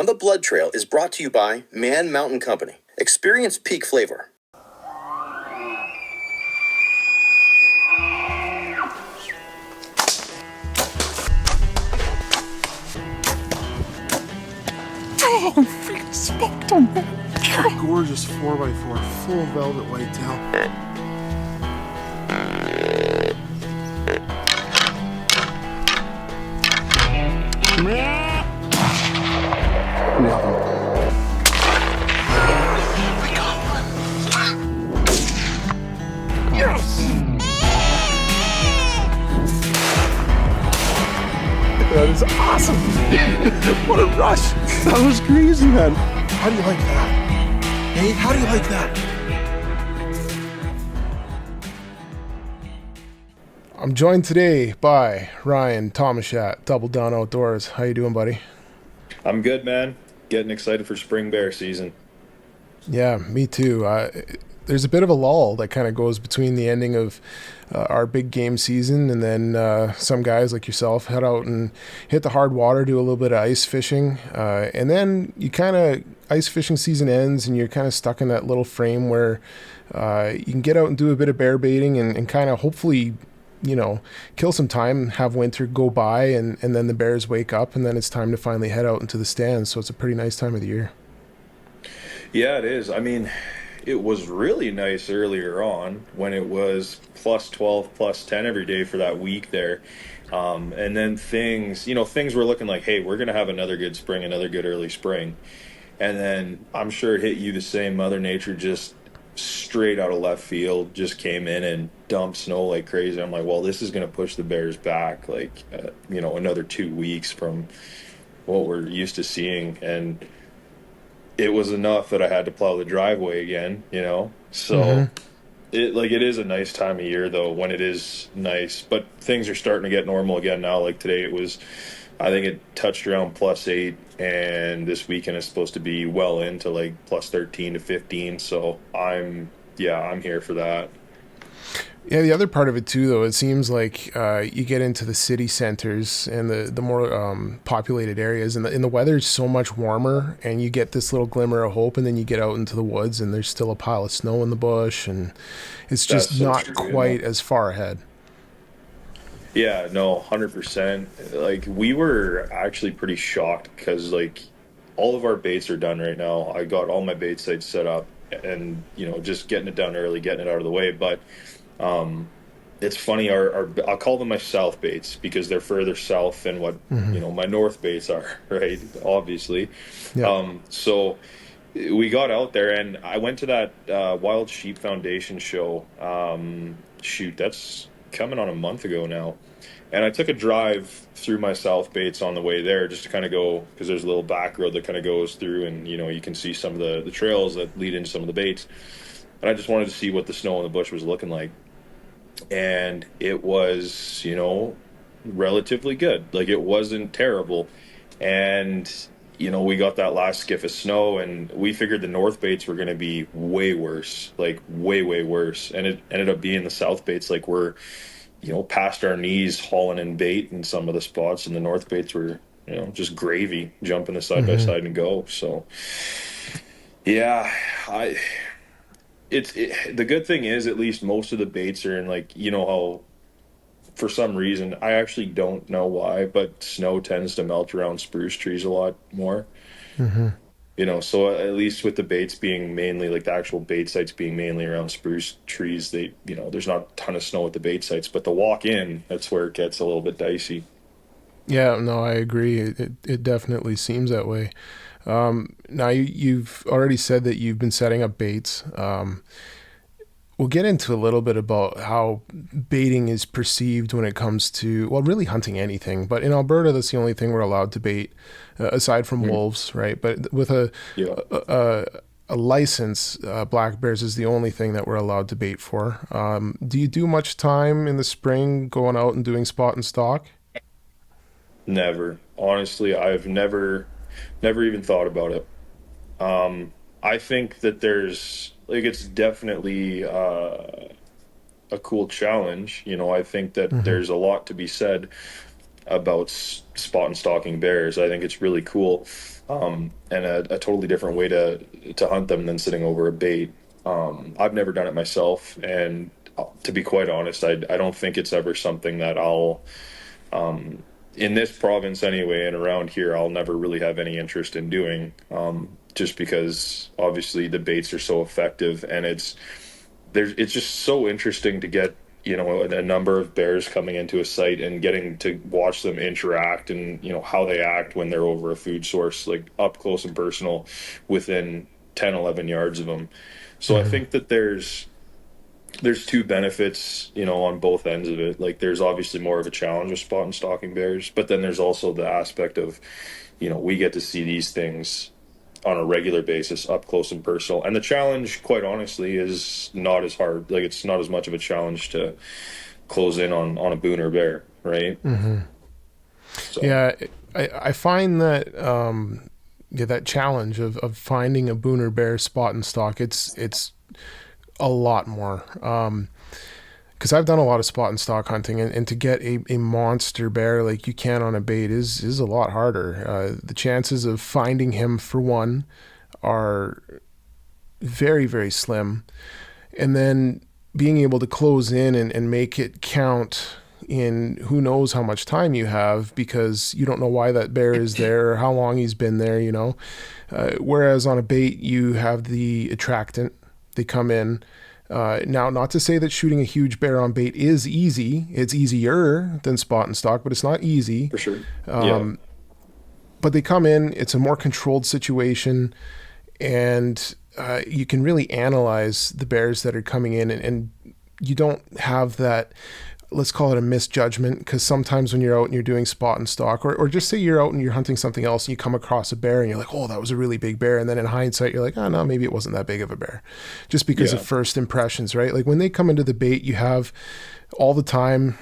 On the Blood Trail is brought to you by Man Mountain Company. Experience peak flavor. Oh, freaking smoked them, man. Gorgeous 4x4, full velvet whitetail. That is awesome. What a rush. That was crazy, man. How do you like that? Hey, how do you like that? I'm joined today by Ryan Tomuschat, Double Down Outdoors. How you doing, buddy? I'm good, man. Getting excited for spring bear season. Yeah, me too. There's a bit of a lull that kind of goes between the ending of our big game season and then some guys like yourself head out and hit the hard water, do a little bit of ice fishing, and then you kind of ice fishing season ends and you're kind of stuck in that little frame where you can get out and do a bit of bear baiting and kind of hopefully, you know, kill some time, have winter go by, and then the bears wake up and then it's time to finally head out into the stands. So it's a pretty nice time of the year. Yeah, it is. I mean, it was really nice earlier on when it was plus 12, plus 10 every day for that week there. And then things were looking like, hey, we're going to have another good spring, another good early spring. And then I'm sure it hit you the same. Mother Nature just straight out of left field just came in and dumped snow like crazy. I'm like, well, this is going to push the bears back like, another 2 weeks from what we're used to seeing. And it was enough that I had to plow the driveway again, So it is a nice time of year though when it is nice, but things are starting to get normal again now. Like today I think it touched around +8, and this weekend is supposed to be well into like +13 to 15. So I'm here for that. Yeah, the other part of it too, though, it seems like you get into the city centers and the more populated areas, and the weather's so much warmer, and you get this little glimmer of hope, and then you get out into the woods, and there's still a pile of snow in the bush, and it's just not quite as far ahead. Yeah, no, 100%. Like, we were actually pretty shocked because, like, all of our baits are done right now. I got all my bait sites set up and, just getting it done early, getting it out of the way. But it's funny, I'll call them my south baits because they're further south than what, my north baits are, right? Obviously. Yeah. So we got out there and I went to that Wild Sheep Foundation show. That's coming on a month ago now. And I took a drive through my south baits on the way there just to kind of go, because there's a little back road that kind of goes through and, you can see some of the trails that lead into some of the baits. And I just wanted to see what the snow in the bush was looking like. And it was, relatively good. Like, it wasn't terrible. And, we got that last skiff of snow and we figured the north baits were going to be way worse, like way, way worse. And it ended up being the south baits, like we're, past our knees hauling in bait in some of the spots, and the north baits were, just gravy, jumping the side by side and go. So, yeah, the good thing is at least most of the baits are in, like, how for some reason, I actually don't know why, but snow tends to melt around spruce trees a lot more. So at least with the baits being mainly, like the actual bait sites being mainly around spruce trees, there's not a ton of snow at the bait sites, but the walk in, that's where it gets a little bit dicey. Yeah, no, I agree. It definitely seems that way. Now you've already said that you've been setting up baits. We'll get into a little bit about how baiting is perceived when it comes to, well, really hunting anything. But in Alberta, that's the only thing we're allowed to bait, aside from wolves, right? But with a license, black bears is the only thing that we're allowed to bait for. Do you do much time in the spring going out and doing spot and stalk? Never. Honestly, I've never even thought about it. I think that it's definitely a cool challenge. I think that there's a lot to be said about spot and stalking bears. I think it's really cool. and a totally different way to hunt them than sitting over a bait. I've never done it myself, and to be quite honest, I don't think it's ever something that I'll in this province anyway, and around here, I'll never really have any interest in doing. Just because obviously the baits are so effective, and it's just so interesting to get a number of bears coming into a site and getting to watch them interact, and how they act when they're over a food source, like up close and personal within 10, 11 yards of them. So I think that there's two benefits, on both ends of it. Like there's obviously more of a challenge with spot and stalking bears, but then there's also the aspect of, we get to see these things on a regular basis, up close and personal. And the challenge, quite honestly, is not as hard. Like it's not as much of a challenge to close in on a booner bear, right? So Yeah, I find that yeah, that challenge of finding a booner bear spot and stock, it's a lot more. Because I've done a lot of spot and stock hunting, and to get a monster bear like you can on a bait is a lot harder. The chances of finding him, for one, are very, very slim. And then being able to close in and make it count in who knows how much time you have, because you don't know why that bear is there or how long he's been there. Whereas on a bait, you have the attractant. They come in. Now, not to say that shooting a huge bear on bait is easy. It's easier than spot and stock, but it's not easy. for sure, yeah, But they come in, it's a more controlled situation, and you can really analyze the bears that are coming in, and you don't have that, let's call it a misjudgment, because sometimes when you're out and you're doing spot and stalk, or just say you're out and you're hunting something else and you come across a bear and you're like, oh, that was a really big bear. And then in hindsight, you're like, oh, no, maybe it wasn't that big of a bear. Just because of yeah. first impressions, right? Like when they come into the bait, you have all the time,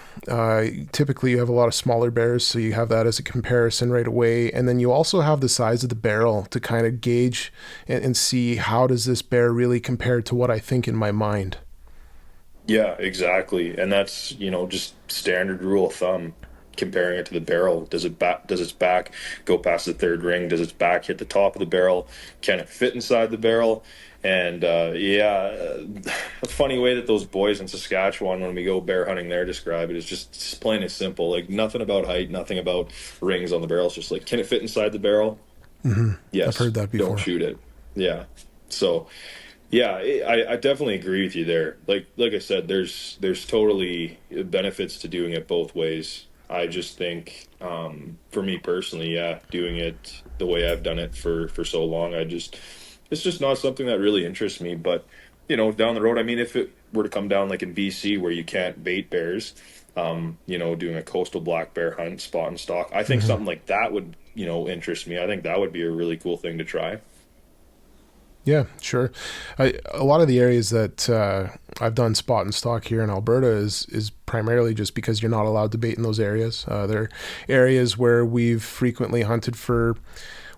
typically you have a lot of smaller bears, so you have that as a comparison right away. And then you also have the size of the barrel to kind of gauge and see, how does this bear really compare to what I think in my mind. Yeah, exactly. And that's, just standard rule of thumb, comparing it to the barrel. Does its back go past the third ring? Does its back hit the top of the barrel? Can it fit inside the barrel? And a funny way that those boys in Saskatchewan, when we go bear hunting there, describe it is just plain and simple. Like nothing about height, nothing about rings on the barrel. It's just like, can it fit inside the barrel? I've Yes. heard that Don't before. shoot it. Yeah. So yeah, I definitely agree with you there. Like I said, there's totally benefits to doing it both ways. I just think, for me personally, yeah, doing it the way I've done it for so long, it's just not something that really interests me. But down the road, I mean, if it were to come down like in BC where you can't bait bears, doing a coastal black bear hunt, spot and stalk, I think something like that would interest me. I think that would be a really cool thing to try. Yeah, sure. A lot of the areas that I've done spot and stock here in Alberta is primarily just because you're not allowed to bait in those areas. They're areas where we've frequently hunted for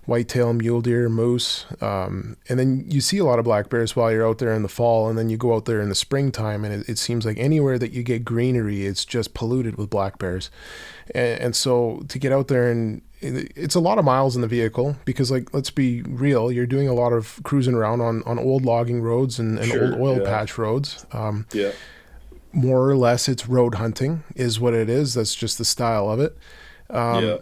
whitetail, mule deer, moose, and then you see a lot of black bears while you're out there in the fall, and then you go out there in the springtime, and it seems like anywhere that you get greenery, it's just polluted with black bears. And so to get out there, and it's a lot of miles in the vehicle, because, like, let's be real, you're doing a lot of cruising around on old logging roads and old Sure. oil Yeah. patch roads. Yeah. More or less, it's road hunting is what it is. That's just the style of it. Yeah.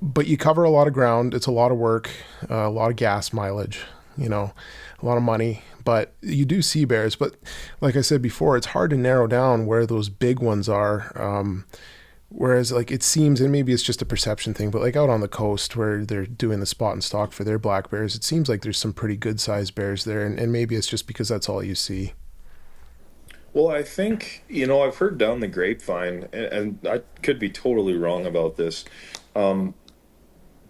But you cover a lot of ground. It's a lot of work, a lot of gas mileage, a lot of money. But you do see bears. But like I said before, it's hard to narrow down where those big ones are. Whereas, like, it seems, and maybe it's just a perception thing, but like out on the coast where they're doing the spot and stalk for their black bears, it seems like there's some pretty good sized bears there. And maybe it's just because that's all you see. Well, I think, I've heard down the grapevine, and I could be totally wrong about this,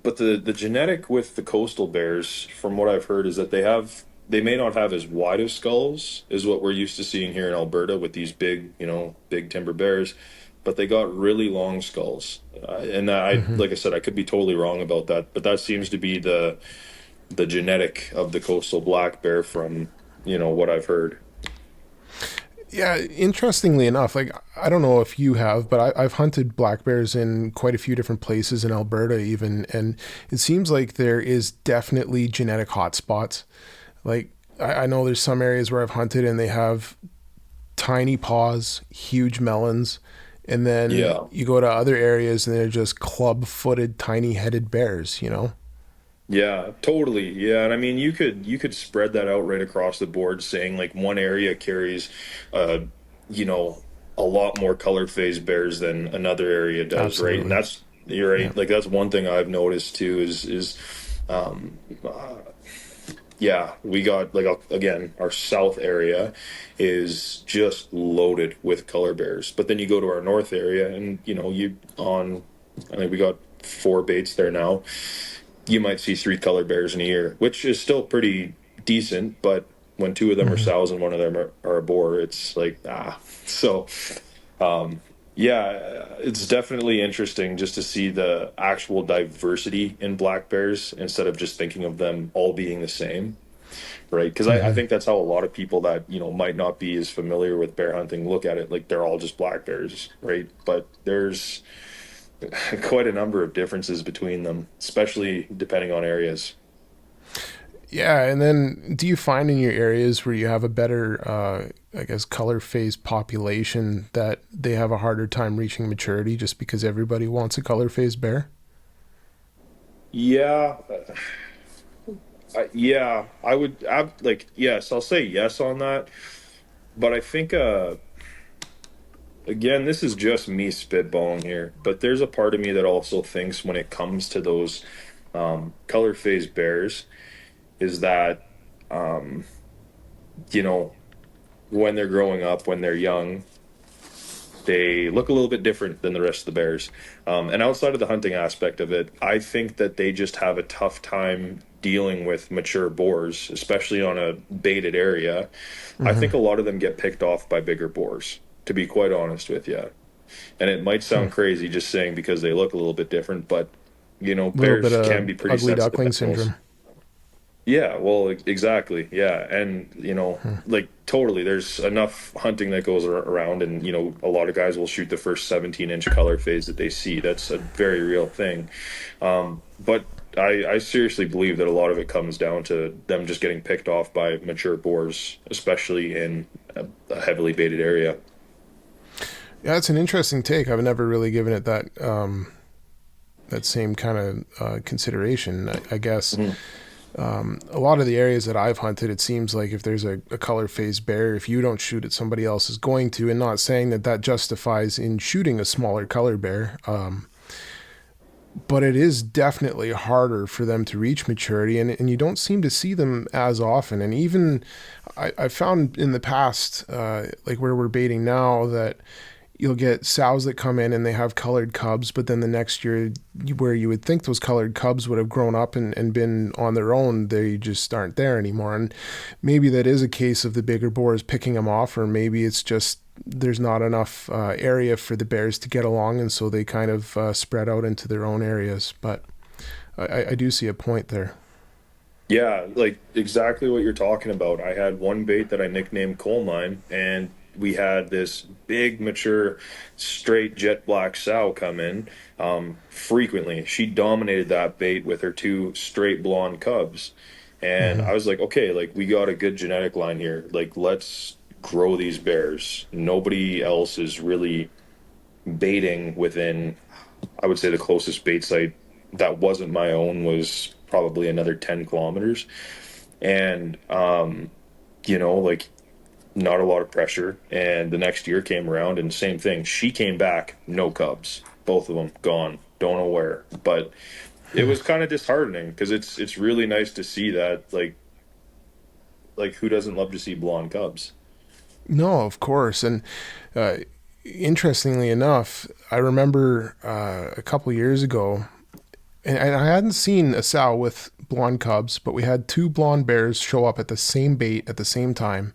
but the genetic with the coastal bears, from what I've heard, is that they may not have as wide of skulls as what we're used to seeing here in Alberta with these big, big timber bears, but they got really long skulls. And like I said, I could be totally wrong about that, but that seems to be the genetic of the coastal black bear from, what I've heard. Yeah, interestingly enough, like I don't know if you have, but I've hunted black bears in quite a few different places in Alberta, even, and it seems like there is definitely genetic hotspots. Like I know there's some areas where I've hunted and they have tiny paws, huge melons, and then Yeah. you go to other areas and they're just club-footed, tiny-headed bears. You know? Yeah, totally. Yeah, and I mean you could spread that out right across the board, saying like one area carries, uh, you know, a lot more color phase bears than another area does, right? And Absolutely. that's you're Yeah. right. Like that's one thing I've noticed too is um, yeah, we got like again, our south area is just loaded with color bears. But then you go to our north area, and you on, I think we got four baits there now. You might see three color bears in a year, which is still pretty decent. But when two of them are Hmm. sows and one of them are a boar, it's like So yeah, it's definitely interesting just to see the actual diversity in black bears instead of just thinking of them all being the same, right? Because I Hmm. think that's how a lot of people that might not be as familiar with bear hunting look at it, like they're all just black bears, right? But there's quite a number of differences between them, especially depending on areas. Yeah, and then do you find in your areas where you have a better, I guess, color phase population that they have a harder time reaching maturity just because everybody wants a color phase bear? Yeah, yeah, like yes, I'll say yes on that, but I think again, this is just me spitballing here, but there's a part of me that also thinks when it comes to those color phase bears is that um, you know when they're growing up, when they're young, they look a little bit different than the rest of the bears. And outside of the hunting aspect of it, I think that they just have a tough time dealing with mature boars, especially on a baited area. I Hmm. think a lot of them get picked off by bigger boars, to be quite honest with you. And it might Hmm. sound crazy just saying because they look a little bit different, but A little bit bears can of be pretty ugly sensitive duckling animals. syndrome. Yeah, well, exactly. Yeah. And, Hmm. like totally, there's enough hunting that goes around, and, a lot of guys will shoot the first 17-inch color phase that they see. That's a very real thing. But I seriously believe that a lot of it comes down to them just getting picked off by mature boars, especially in a heavily baited area. Yeah, it's an interesting take. I've never really given it that same kind of consideration. I guess Mhm. a lot of the areas that I've hunted, it seems like if there's a color phase bear, if you don't shoot it, somebody else is going to. And not saying that that justifies in shooting a smaller color bear, but it is definitely harder for them to reach maturity, and you don't seem to see them as often. And even I found in the past, like where we're baiting now, that you'll get sows that come in and they have colored cubs, but then the next year, where you would think those colored cubs would have grown up and been on their own, they just aren't there anymore. And maybe that is a case of the bigger boars picking them off, or maybe it's just there's not enough area for the bears to get along, and so they kind of spread out into their own areas. But I do see a point there. Yeah, like exactly what you're talking about. I had one bait that I nicknamed Coal Mine, and we had this big, mature, straight jet black sow come in frequently. She dominated that bait with her two straight blonde cubs. And Hmm. I was like, okay, like we got a good genetic line here. Like, let's grow these bears. Nobody else is really baiting within, I would say the closest bait site that wasn't my own was probably another 10 kilometers. And, like not a lot of pressure. And the next year came around and same thing. She came back, no cubs, both of them gone, don't know where. But it was kind of disheartening because it's really nice to see that like who doesn't love to see blonde cubs? No, of course. And uh, interestingly enough, I remember a couple years ago, and I hadn't seen a sow with blonde cubs, but we had two blonde bears show up at the same bait at the same time.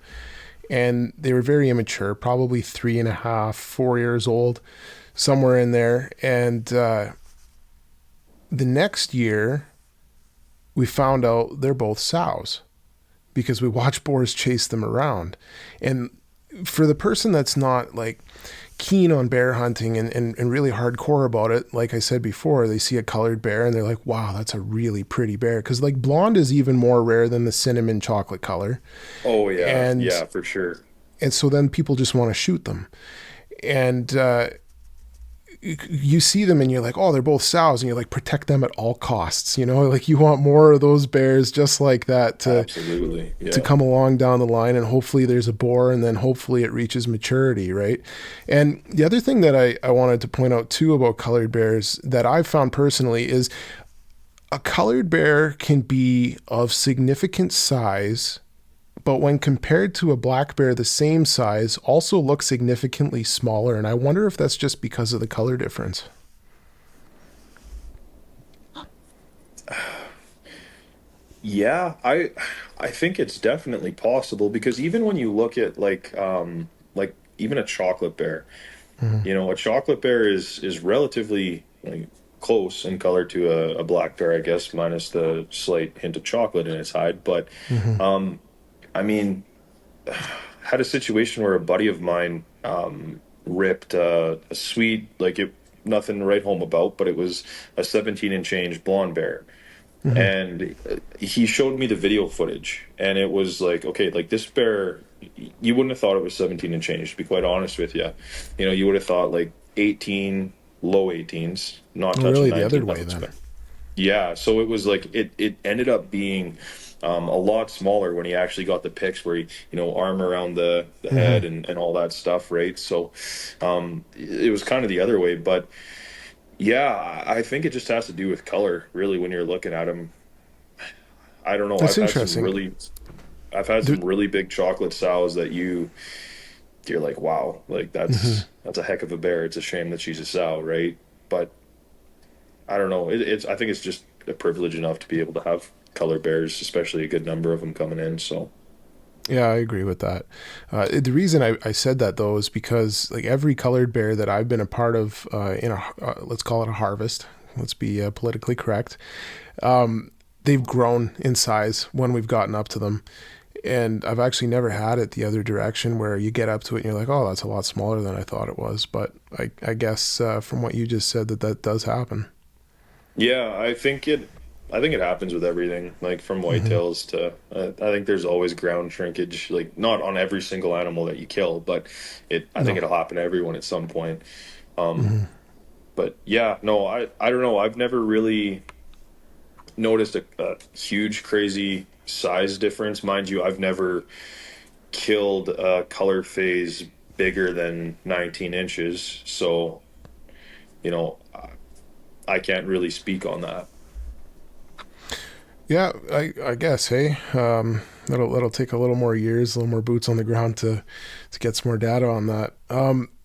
And they were very immature, probably 3.5, 4 years old, somewhere in there. And the next year, we found out they're both sows because we watched boars chase them around. And for the person that's not like keen on bear hunting and really hardcore about it, like I said before, they see a colored bear and they're like, wow, that's a really pretty bear. Because like blonde is even more rare than the cinnamon chocolate color. Oh yeah, And yeah, for sure. so then people just want to shoot them. And you see them and you're like, oh, they're both sows, and you're like, protect them at all costs. You know, like you want more of those bears just like that Absolutely. to Yeah. come along down the line, and hopefully there's a boar, and then hopefully it reaches maturity, right? And the other thing that I wanted to point out too about colored bears that I've found personally is a colored bear can be of significant size, but when compared to a black bear the same size, also looks significantly smaller. And I wonder if that's just because of the color difference. Yeah, I think it's definitely possible because even when you look at like even a chocolate bear, Mm-hmm. a chocolate bear is relatively like close in color to a black bear, I guess, minus the slight hint of chocolate in its hide. But Mm-hmm. I mean, had a situation where a buddy of mine ripped a sweet like it nothing to write home about, but it was a 17-inch change blonde bear, Mm-hmm. and he showed me the video footage, and it was like, okay, like this bear, you wouldn't have thought it was 17 and change, to be quite honest with you. You would have thought like 18, low 18s, not touching Really, the other 19 way months. then. But yeah, so it was like it ended up being a lot smaller when he actually got the pics where he, arm around the Mm-hmm. head and all that stuff, right? So it was kind of the other way, but yeah, I think it just has to do with color, really, when you're looking at him. I don't know. That's interesting. I've had There, some really big chocolate sows that you're like, wow, like mm-hmm. that's a heck of a bear. It's a shame that she's a sow, right? But I don't know. I think it's just a privilege enough to be able to have color bears, especially a good number of them coming in. So Yeah, I agree with that. The reason I said that though is because like every colored bear that I've been a part of in a let's call it a harvest. Let's be politically correct. They've grown in size when we've gotten up to them, and I've actually never had it the other direction where you get up to it and you're like, oh, that's a lot smaller than I thought it was. But I guess from what you just said, that does happen. yeah, I think it happens with everything, like from Hmm. whitetails to. I think there's always ground shrinkage, like not on every single animal that you kill, but I think No. it'll happen to everyone at some point. Um, Hmm. but yeah, no, I don't know. I've never really noticed a huge, crazy size difference. Mind you, I've never killed a color phase bigger than 19 inches, so you know, I can't really speak on that. Yeah, I guess. Hey, that'll take a little more years, a little more boots on the ground to get some more data on that.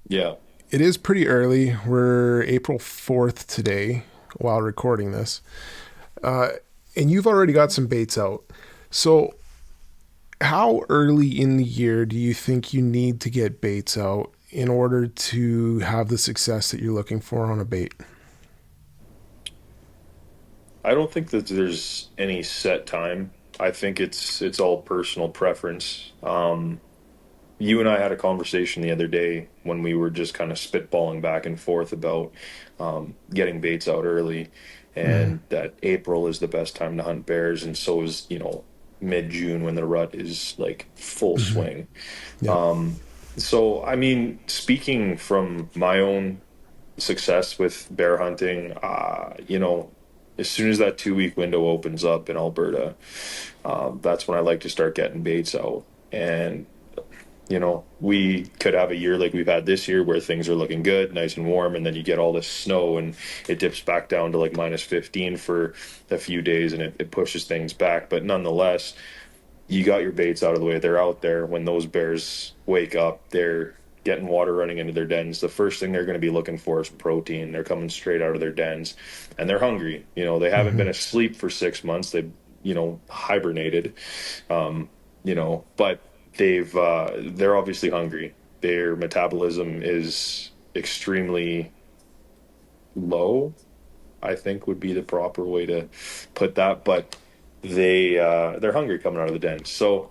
Yeah. It is pretty early. We're April 4th today while recording this. Uh, and you've already got some baits out. So, how early in the year do you think you need to get baits out in order to have the success that you're looking for on a bait? I don't think that there's any set time. I think it's all personal preference. You and I had a conversation the other day when we were just kind of spitballing back and forth about getting baits out early, Mm-hmm. and that April is the best time to hunt bears, and so is mid June when the rut is like full Mm-hmm. swing. Yep. So I mean, speaking from my own success with bear hunting, as soon as that 2 week window opens up in Alberta, that's when I like to start getting baits out. And we could have a year like we've had this year where things are looking good, nice and warm, and then you get all this snow and it dips back down to like minus 15 for a few days and it pushes things back. But nonetheless, you got your baits out of the way. They're out there. When those bears wake up, they're getting water running into their dens. The first thing they're going to be looking for is protein. They're coming straight out of their dens and they're hungry. They haven't Mm-hmm. been asleep for 6 months. They've, hibernated, but they're obviously hungry. Their metabolism is extremely low, I think would be the proper way to put that. But they're hungry coming out of the den. So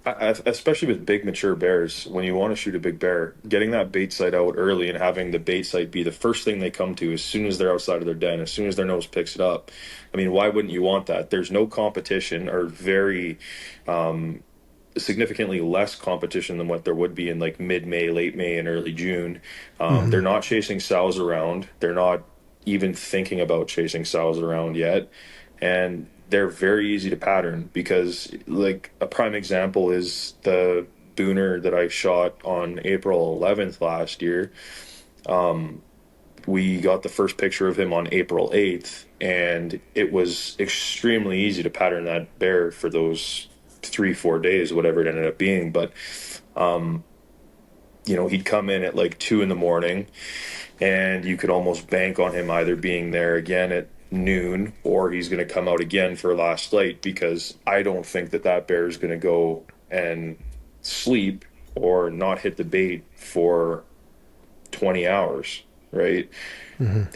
Especially with big mature bears, when you want to shoot a big bear, getting that bait site out early and having the bait site be the first thing they come to as soon as they're outside of their den, as soon as their nose picks it up. I mean, why wouldn't you want that? There's no competition, or very significantly less competition than what there would be in like mid-May, late May, and early June. They're not chasing sows around. They're not even thinking about chasing sows around yet, and they're very easy to pattern because, like, a prime example is the booner that I shot on April 11th last year. We got the first picture of him on April 8th, and it was extremely easy to pattern that bear for those 3 4 days, whatever it ended up being. But he'd come in at like 2 in the morning, and you could almost bank on him either being there again at noon, or he's going to come out again for last light, because I don't think that bear is going to go and sleep or not hit the bait for 20 hours, right?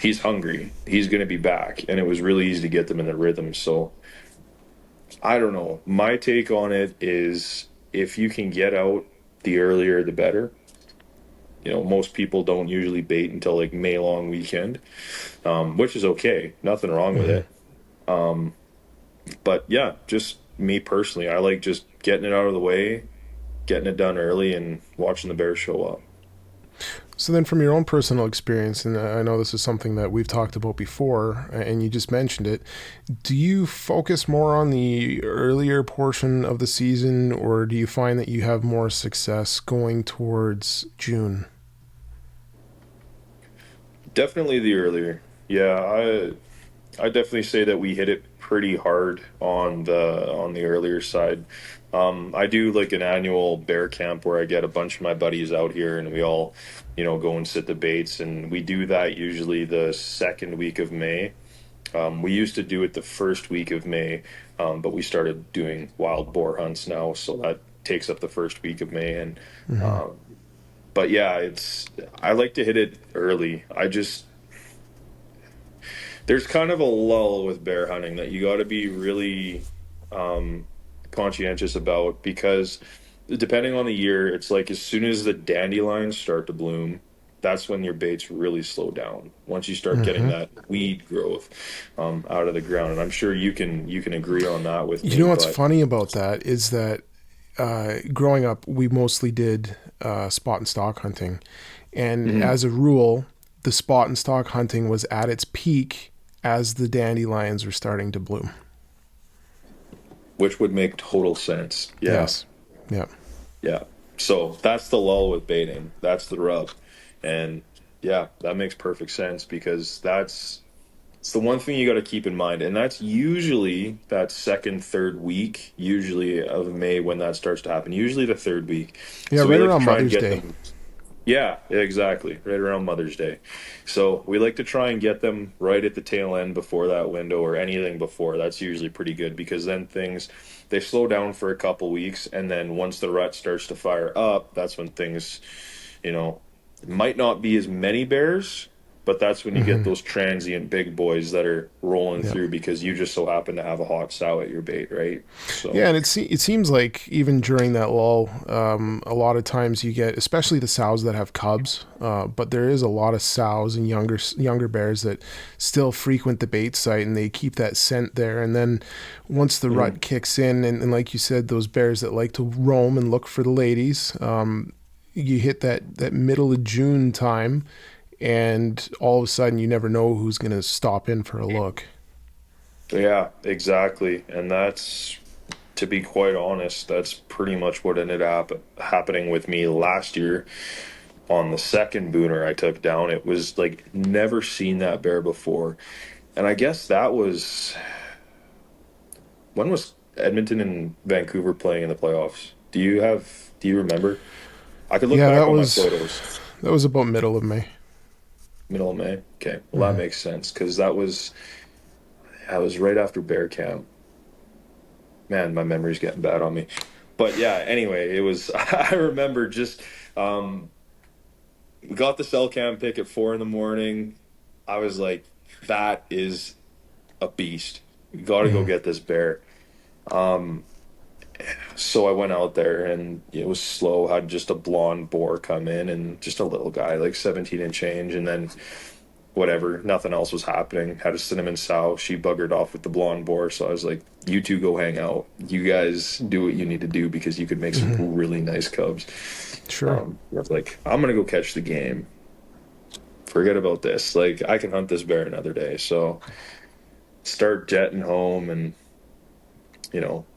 He's hungry. He's going to be back. And it was really easy to get them in the rhythm. So I don't know. My take on it is, if you can get out, the earlier the better. Most people don't usually bait until like May long weekend, which is okay. Nothing wrong with it. But yeah, just me personally, I like just getting it out of the way, getting it done early, and watching the bears show up. So then, from your own personal experience, and I know this is something that we've talked about before, and you just mentioned it, do you focus more on the earlier portion of the season, or do you find that you have more success going towards June? Definitely the earlier. Yeah, I definitely say that we hit it pretty hard on the earlier side. I do like an annual bear camp where I get a bunch of my buddies out here, and we all, go and sit the baits, and we do that usually the second week of May. We used to do it the first week of May, but we started doing wild boar hunts now, so that takes up the first week of May. And but yeah, I like to hit it early. There's kind of a lull with bear hunting that you got to be really conscientious about, because depending on the year, it's like as soon as the dandelions start to bloom, that's when your baits really slow down. Once you start getting that weed growth out of the ground, and I'm sure you can agree on that with You me. know what's But funny about that is that growing up, we mostly did spot and stock hunting. And as a rule, the spot and stock hunting was at its peak as the dandelions were starting to bloom. which would make total sense. Yeah, Yes. Yeah. yeah. So that's the lull with baiting. That's the rub, and yeah, that makes perfect sense, because it's the one thing you got to keep in mind, and that's usually that second, third week, usually of May, when that starts to happen. Usually the third week. Yeah, So we right like to around try and Mother's get Day. them. Yeah, exactly. Right around Mother's Day. So we like to try and get them right at the tail end before that window, or anything before. That's usually pretty good, because then they slow down for a couple weeks, and then once the rut starts to fire up, that's when things, you know, might not be as many bears, but that's when you get those transient big boys that are rolling Yeah. through because you just so happen to have a hot sow at your bait, right? Yeah, So, and it seems like even during that lull, a lot of times you get, especially the sows that have cubs, but there is a lot of sows and younger bears that still frequent the bait site, and they keep that scent there. And then once the rut kicks in, and like you said, those bears that like to roam and look for the ladies, you hit that middle of June time, and all of a sudden you never know who's going to stop in for a look. yeah, exactly. And to be quite honest, that's pretty much what ended up happening with me last year on the second booner I took down. It was like, never seen that bear before. And I guess that was, when was Edmonton and Vancouver playing in the playoffs? Do you remember? I could look Yeah, back on my photos. that was about middle of May. Middle of May. Okay. Well, that makes sense, because that was right after bear camp. Man, my memory's getting bad on me. But yeah, anyway, it was, I remember just, we got the cell cam pick at 4 in the morning. I was like, that is a beast. We got to go get this bear. So I went out there and it was slow. Had just a blonde boar come in and just a little guy, like 17 and change. And then whatever, nothing else was happening. Had a cinnamon sow. She buggered off with the blonde boar. So I was like, you two go hang out. You guys do what you need to do because you could make some Hmm. really nice cubs. Sure. I was like, I'm going to go catch the game. Forget about this. Like, I can hunt this bear another day. So start jetting home and,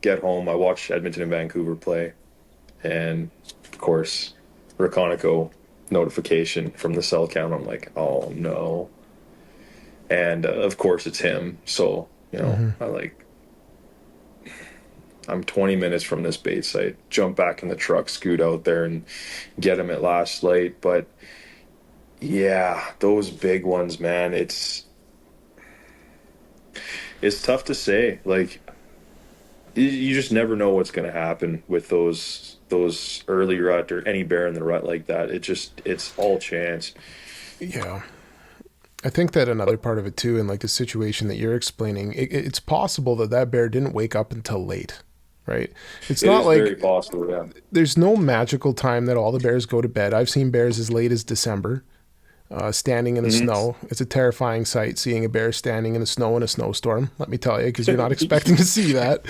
get home. I watched Edmonton and Vancouver play. And of course, Reconico notification from the cell count. I'm like, oh no. And of course, it's him. So, Hmm. I'm 20 minutes from this bait site, jump back in the truck, scoot out there and get him at last light. But yeah, those big ones, man, it's tough to say. Like, you just never know what's going to happen with those early rut or any bear in the rut like that. It's all chance. Yeah. I think that another part of it too, in like the situation that you're explaining, it's possible that that bear didn't wake up until late, right? It's It not is very like possible, yeah. there's no magical time that all the bears go to bed. I've seen bears as late as December, standing in the Hmm. snow. It's a terrifying sight seeing a bear standing in the snow in a snowstorm. Let me tell you, because you're not expecting to see that,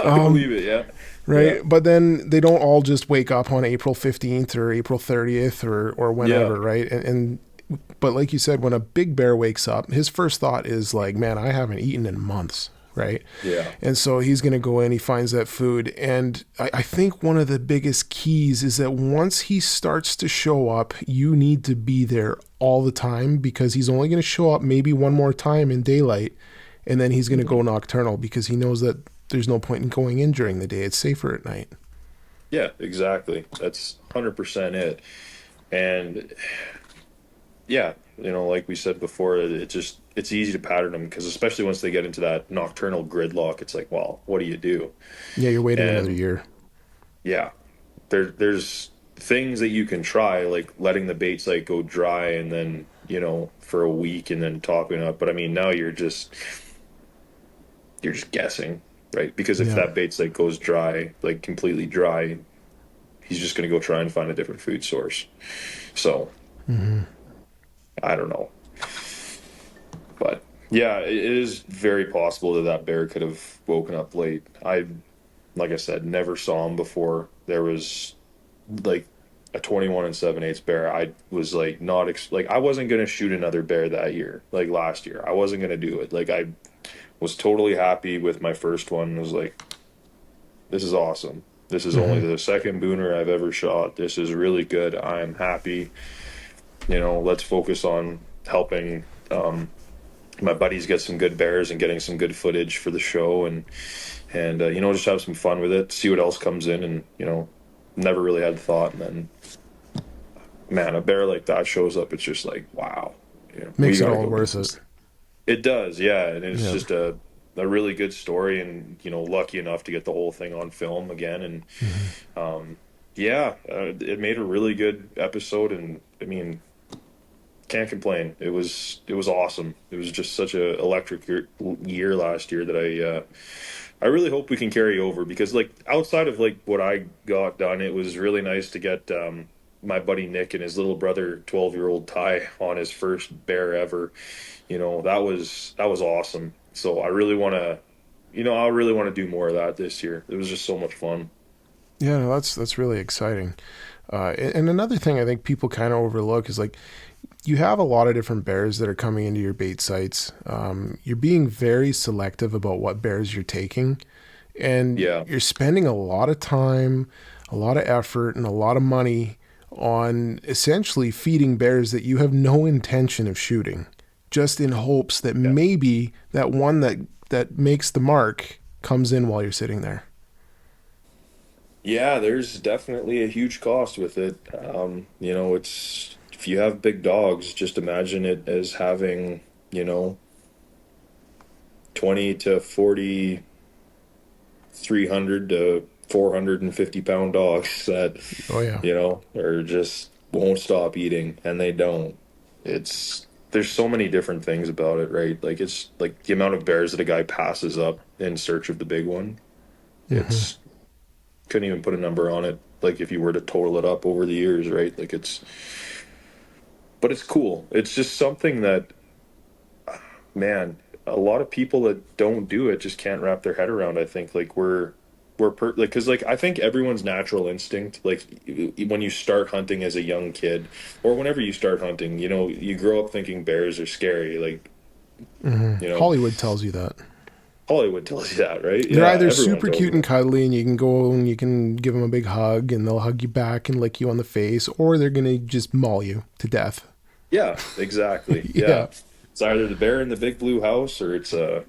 I believe it, yeah. Yeah. right? But then they don't all just wake up on April 15th or April 30th or Yeah. whenever, right? And but like you said, when a big bear wakes up, his first thought is like, man, I haven't eaten in months, right? Yeah. And so he's going to go in, he finds that food. And I think one of the biggest keys is that once he starts to show up, you need to be there all the time because he's only going to show up maybe one more time in daylight. And then he's going to go nocturnal because he knows that there's no point in going in during the day. It's safer at night. Yeah, exactly. That's 100% it. And yeah, like we said before, it's easy to pattern them because especially once they get into that nocturnal gridlock, it's like, well, what do you do? Yeah, you're waiting another And year. yeah, there's things that you can try, like letting the bait site go dry and then, for a week and then topping up. But I mean, now you're just guessing, right? Because if Yeah. that bait site goes dry, like completely dry, he's just going to go try and find a different food source. So Hmm. I don't know. But yeah, it is very possible that that bear could have woken up late. Like I said, never saw him before. There was like a 21 and 7/8 bear. I was like not like I wasn't gonna shoot another bear that year, like last year. I wasn't gonna do it. Like I was totally happy with my first one. I was like, this is awesome. This is only Hmm. the second booner I've ever shot. This is really good. I am happy. Let's focus on helping my buddies get some good bears and getting some good footage for the show and just have some fun with it, see what else comes in, and never really had thought. And then, man, a bear like that shows up. It's just like, wow, we Makes it got to all go get worth this. it. It does, yeah, and it's Yeah. just a really good story, and lucky enough to get the whole thing on film again, and Hmm. yeah, it made a really good episode, and I mean, can't complain. It was awesome. It was just such a electric year last year that I really hope we can carry over because like outside of like what I got done, it was really nice to get my buddy Nick and his little brother, 12-year-old Ty, on his first bear ever. That was awesome. So I really want to do more of that this year. It was just so much fun. Yeah, no, that's really exciting. And another thing I think people kind of overlook is like you have a lot of different bears that are coming into your bait sites. You're being very selective about what bears you're taking, and Yeah, you're spending a lot of time, a lot of effort, and a lot of money on essentially feeding bears that you have no intention of shooting, just in hopes that yeah. maybe that one that makes the mark comes in while you're sitting there. Yeah, there's definitely a huge cost with it. It's if you have big dogs, just imagine it as having, you know, 20 to 40, 300 to 450 pound dogs that, Oh yeah. are just won't stop eating and they don't. There's so many different things about it, right? Like it's like the amount of bears that a guy passes up in search of the big one. Hmm. It's couldn't even put a number on it. Like if you were to total it up over the years, right? Like but it's cool. It's just something that, man, a lot of people that don't do it just can't wrap their head around. I think like like because like I think everyone's natural instinct, like when you start hunting as a young kid, or whenever you start hunting, you grow up thinking bears are scary. Like you know, Hollywood tells you that. Hollywood tells you that, right? They're Yeah, either everyone super tells cute you and that. cuddly, and you can go and you can give them a big hug, and they'll hug you back and lick you on the face, or they're gonna just maul you to death. Yeah, exactly. Yeah, Yeah, it's either the bear in the big blue house, or it's a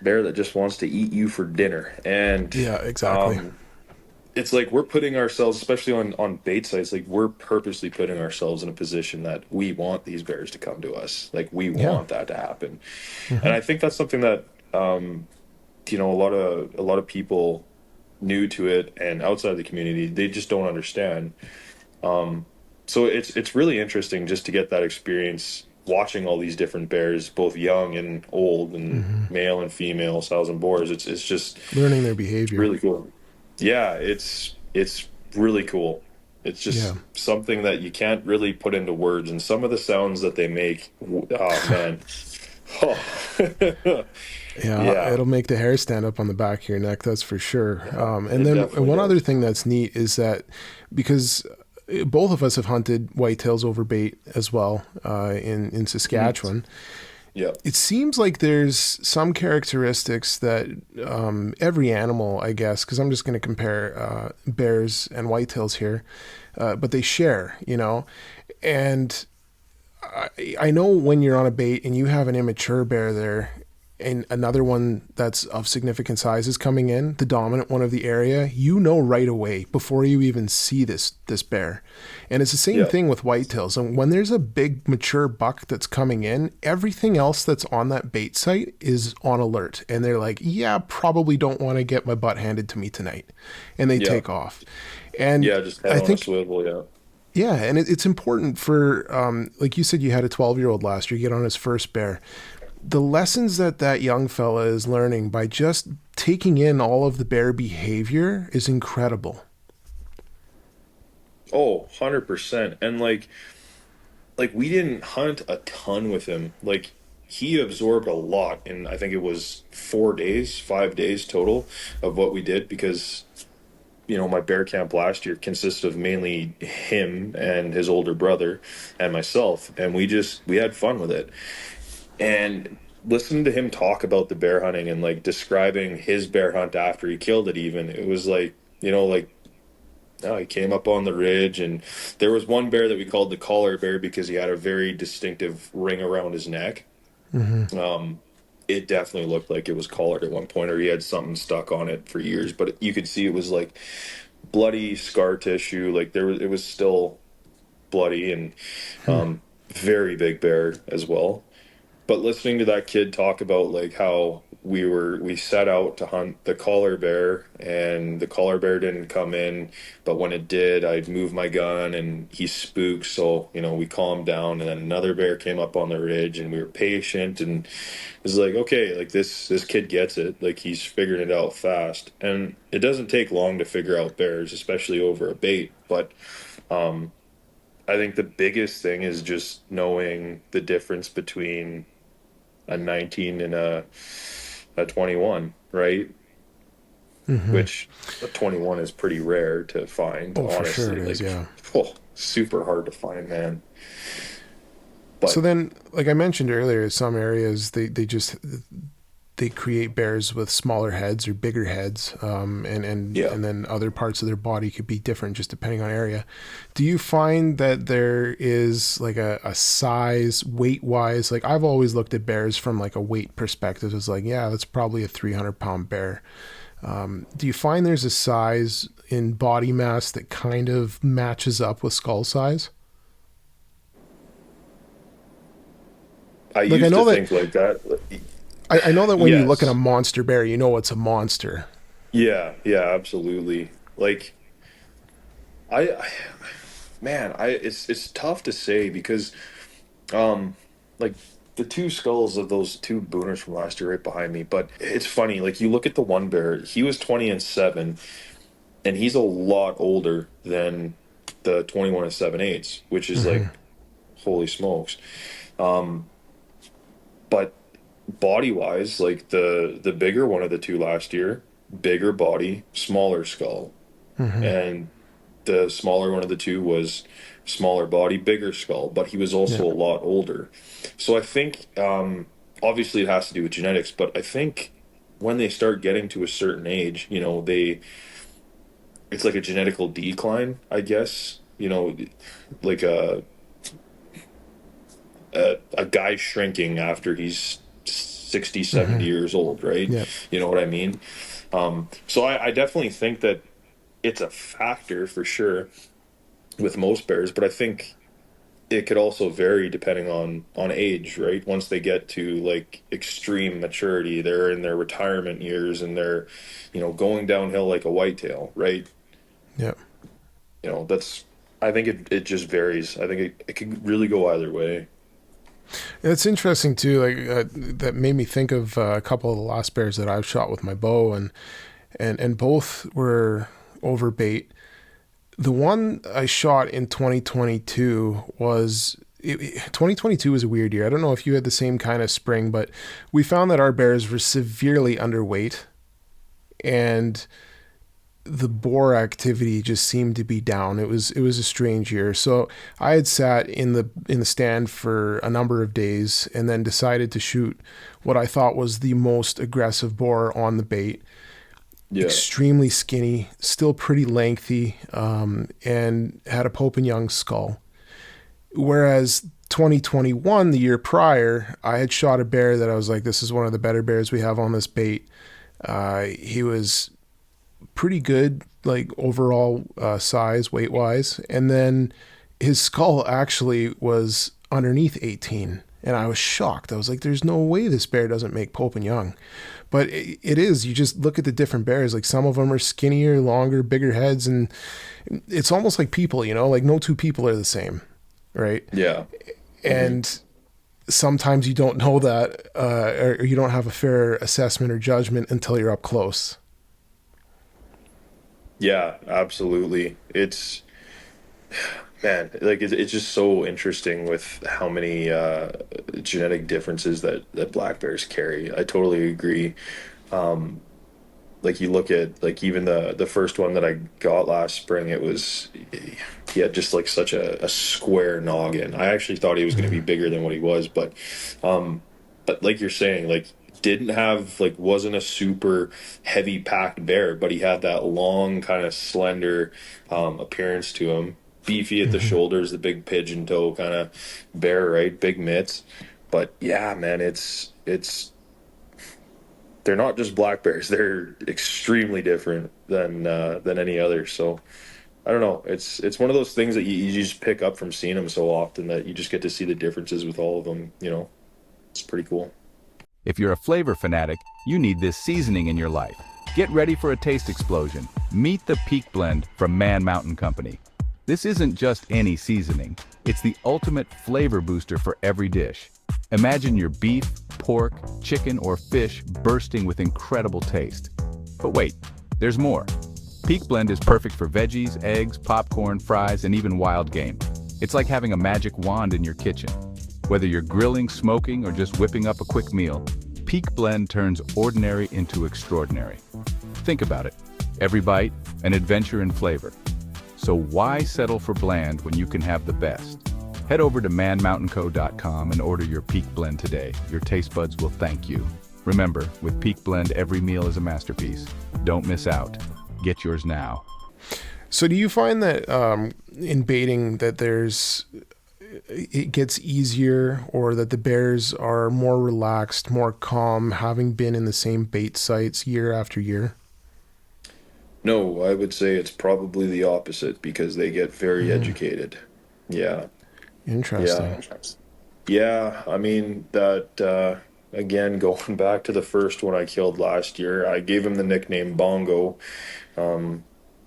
bear that just wants to eat you for dinner. And yeah, exactly. um, it's like we're putting ourselves, especially on bait sites, like we're purposely putting ourselves in a position that we want these bears to come to us. Like we Yeah. want that to happen. And Hmm. I think that's something that a lot of people new to it and outside the community, they just don't understand. So it's really interesting just to get that experience watching all these different bears, both young and old, and Hmm. male and female sows and boars. It's just Learning their it's behavior. really cool. Yeah, it's really cool. It's Yeah. just something that you can't really put into words, and some of the sounds that they make, oh man. Oh. Yeah, Yeah, it'll make the hair stand up on the back of your neck, that's for sure. yeah, And it then definitely one other does. thing that's neat is that because both of us have hunted whitetails over bait as well in Mhm. Saskatchewan, Yeah, it seems like there's some characteristics that every animal, I guess, because I'm just going to compare bears and whitetails here, but they share, and I know when you're on a bait and you have an immature bear there and another one that's of significant size is coming in, the dominant one of the area, you know right away before you even see this bear. And it's the same yeah, thing with whitetails. And when there's a big mature buck that's coming in, everything else that's on that bait site is on alert. And they're like, yeah, probably don't want to get my butt handed to me tonight. And they yeah, take off. And yeah. Just head I on a think swivel. Yeah. yeah, and it's important for, like you said, you had a 12-year-old last year get on his first bear. The lessons that young fella is learning by just taking in all of the bear behavior is incredible. Oh, 100%. And like we didn't hunt a ton with him. Like he absorbed a lot in I think it was 4 days, 5 days total of what we did because my bear camp last year consisted of mainly him and his older brother and myself, and we had fun with it. And listening to him talk about the bear hunting and like describing his bear hunt after he killed it, even it was like, like, he came up on the ridge, and there was one bear that we called the collar bear because he had a very distinctive ring around his neck. Hmm. Um, it definitely looked like it was collared at one point, or he had something stuck on it for years. But you could see it was like bloody scar tissue. Like it was still bloody, and very big bear as well. But listening to that kid talk about like how we set out to hunt the collar bear and the collar bear didn't come in, but when it did, I'd move my gun and he spooked, so we calmed down, and then another bear came up on the ridge and we were patient, and it was like, okay, like this kid gets it, like he's figuring it out fast, and it doesn't take long to figure out bears, especially over a bait. But I think the biggest thing is just knowing the difference between a 19 and a 21, right? Hmm. Which a 21 is pretty rare to find, Oh, for sure it honestly. is. Like, Yeah. oh, super hard to find, man. So But then, like I mentioned earlier, some areas they create bears with smaller heads or bigger heads, yeah, and then other parts of their body could be different just depending on area. Do you find that there is like a size weight wise? Like I've always looked at bears from like a weight perspective. It's like, yeah, that's probably a 300-pound bear. Do you find there's a size in body mass that kind of matches up with skull size? I Like I used to know that think like that. I know that when you look at a Yes. monster bear, you know it's a monster. Yeah, yeah, absolutely. Like I man, it's tough to say because um like the two skulls of those two booners from last year right behind me, but it's funny, like you look at the one bear, he was 20 and 7. and he's a lot older than the 21 and 7/8, which is Hmm. like, holy smokes. But body wise, like the bigger one of the two last year, bigger body, smaller skull, Hmm. and the smaller one of the two was smaller body, bigger skull, but he was Yeah. also a lot older. So I think, obviously it has to do with genetics, but I think when they start getting to a certain age, it's like a genetical decline, I guess. Like a guy shrinking after he's 60, 70 Hmm. years old, right? Yeah. You know what I mean? So I definitely think that it's a factor for sure with most bears, but I think it could also vary depending on age, right? Once they get to like extreme maturity, they're in their retirement years and they're, going downhill like a whitetail, right? Yeah. That's I think it just varies. I think it could really go either way. It's interesting too. Like that made me think of a couple of the last bears that I've shot with my bow, and both were over bait. The one I shot in 2022 was 2022 was a weird year. I don't know if you had the same kind of spring, but we found that our bears were severely underweight, and the boar activity just seemed to be down. It was a strange year. So I had sat in the stand for a number of days and then decided to shoot what I thought was the most aggressive boar on the bait. Yeah. Extremely skinny, still pretty lengthy, and had a Pope and Young skull. Whereas 2021, the year prior, I had shot a bear that I was like, this is one of the better bears we have on this bait. He was pretty good, like overall size, weight wise. And then his skull actually was underneath 18. And I was shocked. I was like, there's no way this bear doesn't make Pope and Young. But it is. You just look at the different bears. Like some of them are skinnier, longer, bigger heads. And it's almost like people, like no two people are the same. Right. Yeah. Hmm. And sometimes you don't know that, or you don't have a fair assessment or judgment until you're up close. Yeah, absolutely. It's man, like it's just so interesting with how many genetic differences that black bears carry. I totally agree. Like you look at like even the first one that I got last spring, he had just like such a square noggin. I actually thought he was going to be bigger than what he was, but like you're saying, like didn't have like wasn't a super heavy packed bear, but he had that long kind of slender appearance to him. Beefy at the Mm-hmm. shoulders, the big pigeon toe kind of bear, right? Big mitts. But yeah, man, it's they're not just black bears. They're extremely different than any other. So I don't know. It's one of those things that you just pick up from seeing them so often that you just get to see the differences with all of them. It's pretty cool. If you're a flavor fanatic, you need this seasoning in your life. Get ready for a taste explosion. Meet the Peak Blend from Man Mountain Company. This isn't just any seasoning. It's the ultimate flavor booster for every dish. Imagine your beef, pork, chicken, or fish bursting with incredible taste. But wait, there's more. Peak Blend is perfect for veggies, eggs, popcorn, fries, and even wild game. It's like having a magic wand in your kitchen. Whether you're grilling, smoking, or just whipping up a quick meal, Peak Blend turns ordinary into extraordinary. Think about it. Every bite, an adventure in flavor. So why settle for bland when you can have the best? Head over to manmountainco.com and order your Peak Blend today. Your taste buds will thank you. Remember, with Peak Blend, every meal is a masterpiece. Don't miss out. Get yours now. So do you find that in baiting that it gets easier, or that the bears are more relaxed, more calm, having been in the same bait sites year after year? No, I would say it's probably the opposite because they get very Mm, educated. Yeah. interesting. Yeah. Yeah. I mean, that, again, going back to the first one I killed last year, I gave him the nickname Bongo.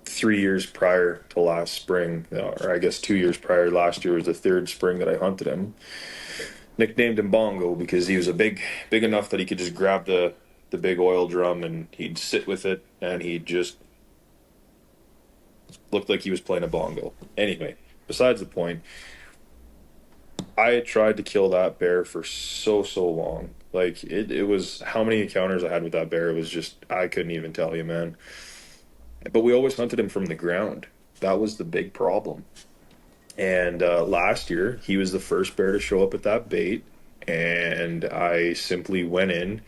3 years prior to last spring, or I guess 2 years prior. Last year was the third spring that I hunted him. Nicknamed him Bongo because he was big enough that he could just grab the big oil drum and he'd sit with it and he'd just looked like he was playing a bongo. Anyway, besides the point, I had tried to kill that bear for so long. Like it was how many encounters I had with that bear. It was just I couldn't even tell you, man. But we always hunted him from the ground. That was the big problem. And last year, he was the first bear to show up at that bait, and I simply went in.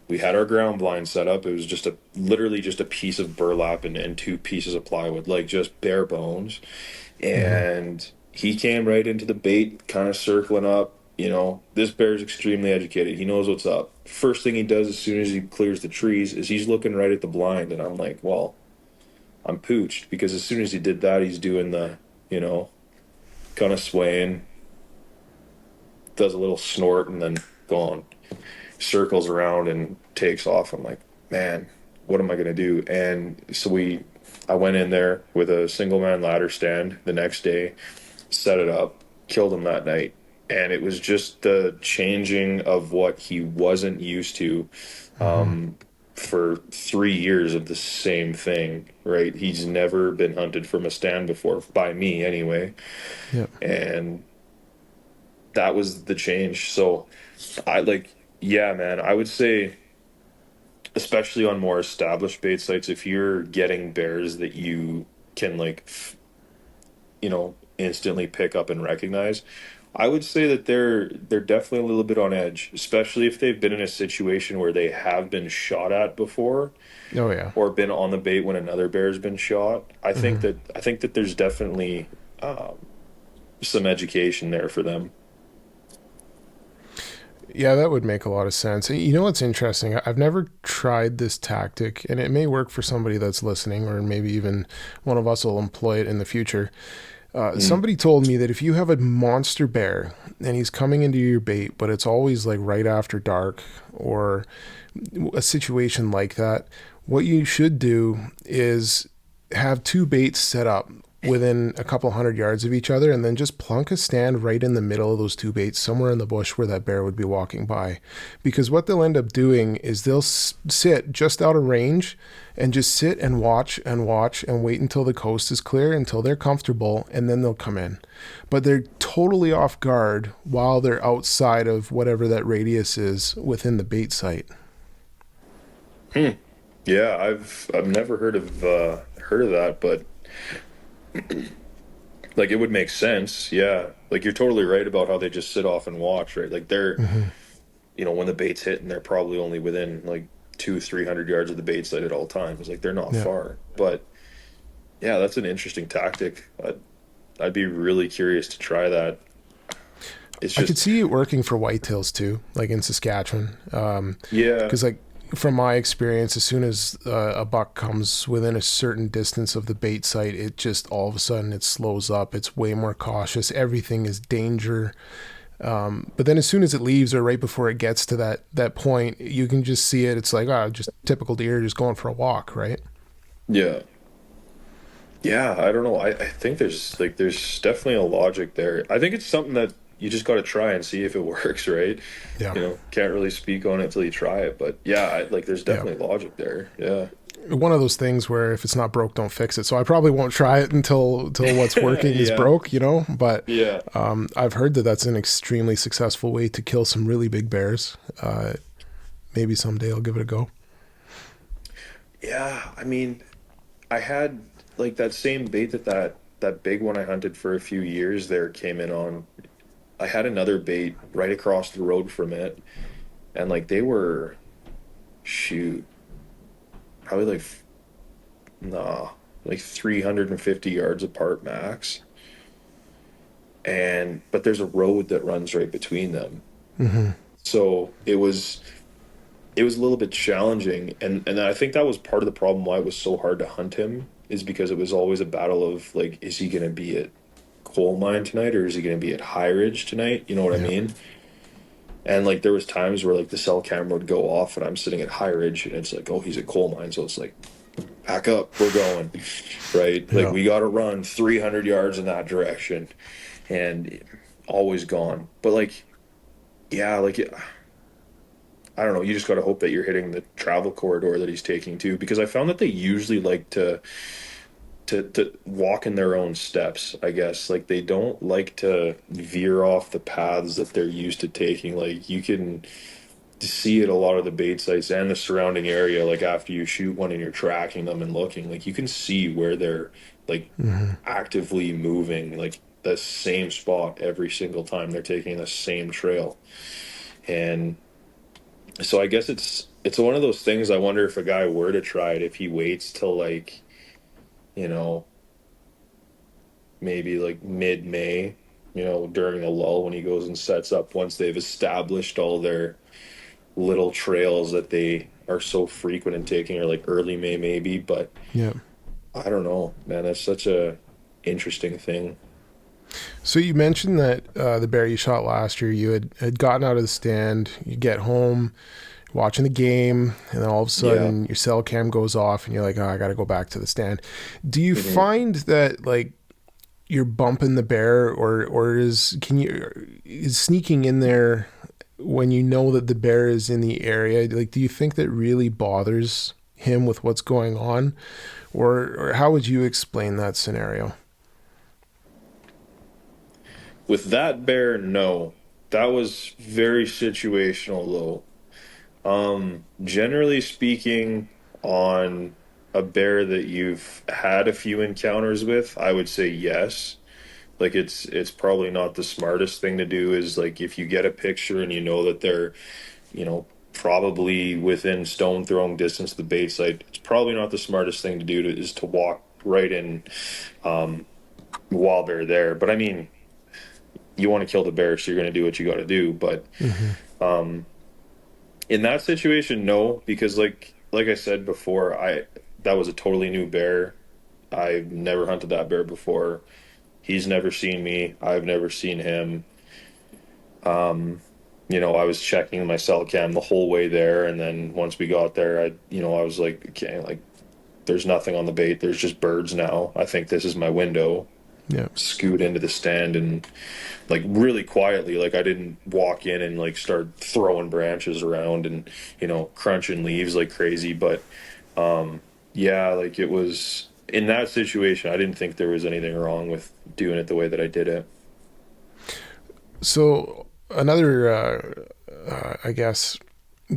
We had our ground blind set up. It was just literally just a piece of burlap and two pieces of plywood, like just bare bones. And he came right into the bait, kind of circling up. You know, this bear's extremely educated. He knows what's up. First thing he does as soon as he clears the trees is he's looking right at the blind, and I'm like, well, I'm pooched because as soon as he did that, he's doing the, you know, kind of swaying, does a little snort, and then gone. Circles around and takes off. I'm like, man, what am I gonna do? And so I went in there with a single man ladder stand the next day, set it up, killed him that night. And it was just the changing of what he wasn't used to for 3 years of the same thing, right? He's never been hunted from a stand before, by me anyway. Yep. And that was the change. So I like, yeah, man, I would say, especially on more established bait sites, if you're getting bears that you can you know, instantly pick up and recognize, I would say that they're definitely a little bit on edge, especially if they've been in a situation where they have been shot at before Oh yeah. or been on the bait when another bear's been shot. I think that there's definitely some education there for them. Yeah, that would make a lot of sense. You know what's interesting? I've never tried this tactic, and it may work for somebody that's listening, or maybe even one of us will employ it in the future. Somebody told me that if you have a monster bear and he's coming into your bait, but it's always like right after dark or a situation like that, what you should do is have two baits set up within a couple 100 yards of each other and then just plunk a stand right in the middle of those two baits somewhere in the bush where that bear would be walking by. Because what they'll end up doing is they'll sit just out of range and just sit and watch and wait until the coast is clear, until they're comfortable, and then they'll come in. But they're totally off guard while they're outside of whatever that radius is within the bait site. Yeah, I've never heard of that, but like it would make sense. Yeah, like you're totally right about how they just sit off and watch, right? Like they're, you know, when the bait's hitting, they're probably only within like 200-300 yards of the bait site at all times. Like they're not Yeah. far. But yeah, that's an interesting tactic. I'd be really curious to try that. It's I could just, see it working for whitetails too, like in Saskatchewan. yeah, Because like from my experience, as soon as a buck comes within a certain distance of the bait site, it just all of a sudden it slows up. It's way more cautious. Everything is danger. But then as soon as it leaves or right before it gets to that point, you can just see it. It's like, just typical deer just going for a walk, right? yeah. Yeah, I don't know. I think there's definitely a logic there. I think it's something that you just got to try and see if it works, right? Yeah. You know, can't really speak on it till you try it, but yeah, there's definitely logic there. Yeah. One of those things where if it's not broke, don't fix it. So I probably won't try it until what's working is Yeah. broke, you know. But Yeah. I've heard that that's an extremely successful way to kill some really big bears. Maybe someday I'll give it a go. Yeah, I mean, I had like that same bait that big one I hunted for a few years there came in on. I had another bait right across the road from it, and like they were, shoot, probably like 350 yards apart max. But there's a road that runs right between them. So it was a little bit challenging, and I think that was part of the problem why it was so hard to hunt him, is because it was always a battle of like, is he going to be at Coal Mine tonight or is he going to be at High Ridge tonight? You know what I mean? And like there was times where like the cell camera would go off and I'm sitting at High Ridge and it's like, oh, he's at Coal Mine, so it's like, back up, we're going, right? Like we got to run 300 yards in that direction, and always gone. But like, yeah, like I don't know. You just got to hope that you're hitting the travel corridor that he's taking too, because I found that they usually like to to walk in their own steps, I guess. Like they don't like to veer off the paths that they're used to taking. Like you can see it a lot of the bait sites and the surrounding area, like after you shoot one and you're tracking them and looking, like you can see where they're like actively moving, like the same spot every single time they're taking the same trail. And so I guess it's one of those things. I wonder if a guy were to try it, if he waits till like, you know, maybe like mid-May, during a lull when he goes and sets up once they've established all their little trails that they are so frequent in taking, or like early May maybe. But Yeah. I don't know, man. That's such a interesting thing. So you mentioned that the bear you shot last year, you had gotten out of the stand, you get home, watching the game, and then all of a sudden your cell cam goes off and you're like, oh, I got to go back to the stand. Do you find that like you're bumping the bear, or is sneaking in there when you know that the bear is in the area? Like, do you think that really bothers him with what's going on, or how would you explain that scenario? With that bear, no. That was very situational though. Generally speaking, on a bear that you've had a few encounters with, I would say yes. Like it's probably not the smartest thing to do, is like if you get a picture and you know that they're, probably within stone throwing distance of the bait site, it's probably not the smartest thing to do is to walk right in while they're there. But I mean, you want to kill the bear, so you're going to do what you got to do. But in that situation, no, because like I said before, that was a totally new bear. I've never hunted that bear before. He's never seen me. I've never seen him. I was checking my cell cam the whole way there, and then once we got there, I was like, okay, like there's nothing on the bait. There's just birds now. I think this is my window. Yeah. Scoot into the stand and like really quietly, like I didn't walk in and like start throwing branches around and crunching leaves like crazy. But yeah, like it was in that situation, I didn't think there was anything wrong with doing it the way that I did it. So another I guess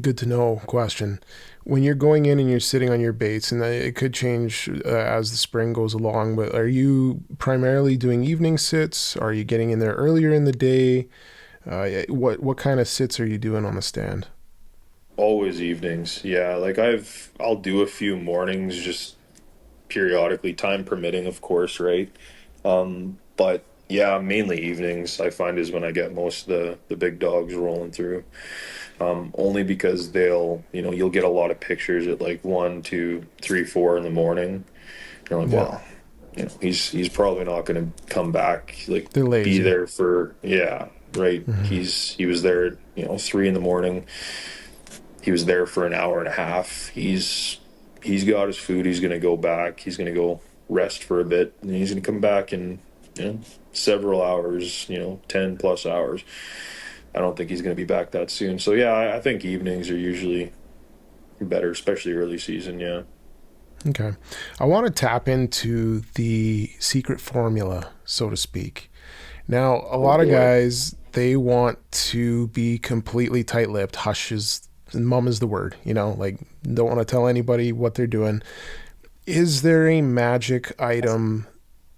good to know question: when you're going in and you're sitting on your baits, and it could change as the spring goes along, but are you primarily doing evening sits? Are you getting in there earlier in the day? What kind of sits are you doing on the stand? Always evenings. Yeah, like I'll do a few mornings just periodically, time permitting, of course, right? But yeah, mainly evenings I find is when I get most of the big dogs rolling through. Only because you'll get a lot of pictures at like 1, 2, 3, 4 in the morning. You're like, well, he's probably not going to come back. Like, they're lazy. Be there for, yeah, right. He was there, 3 in the morning. He was there for an hour and a half. He's got his food. He's going to go back. He's going to go rest for a bit, and he's going to come back in several hours. 10 plus hours. I don't think he's going to be back that soon. So yeah, I think evenings are usually better, especially early season. Yeah. Okay. I want to tap into the secret formula, so to speak. Now, a lot of guys, they want to be completely tight-lipped. Hush is, mum is the word, like don't want to tell anybody what they're doing. Is there a magic item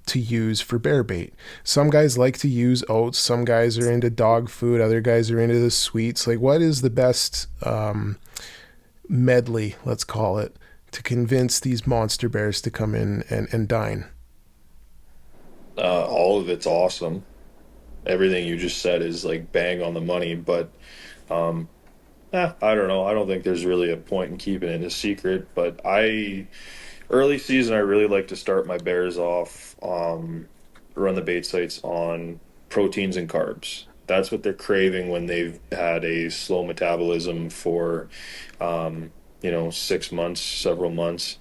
to use for bear bait? Some guys like to use oats. Some guys are into dog food. Other guys are into the sweets. Like, what is the best medley, let's call it, to convince these monster bears to come in and dine? All of it's awesome. Everything you just said is like bang on the money, but I don't know. I don't think there's really a point in keeping it a secret, but early season, I really like to start my bears off, run the bait sites on proteins and carbs. That's what they're craving when they've had a slow metabolism for, 6 months, several months.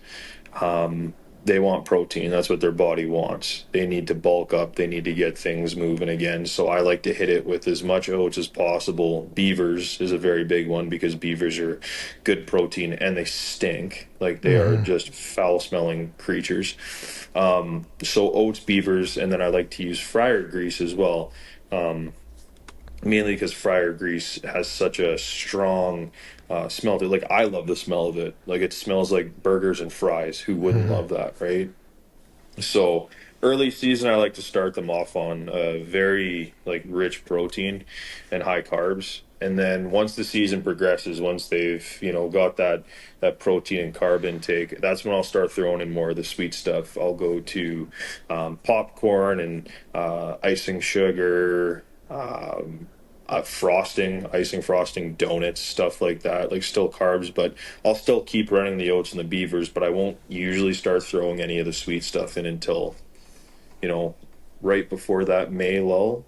they want protein. That's what their body wants. They need to bulk up. They need to get things moving again. So I like to hit it with as much oats as possible. Beavers is a very big one because beavers are good protein and they stink. Like they are just foul smelling creatures. So oats, beavers, and then I like to use fryer grease as well. Mainly because fryer grease has such a strong smell to it. Like I love the smell of it. Like it smells like burgers and fries. Who wouldn't love that, right? So early season, I like to start them off on very like rich protein and high carbs. And then once the season progresses, once they've got that protein and carb intake, that's when I'll start throwing in more of the sweet stuff. I'll go to popcorn and icing sugar, icing frosting, donuts, stuff like that, like still carbs, but I'll still keep running the oats and the beavers, but I won't usually start throwing any of the sweet stuff in until, right before that May lull,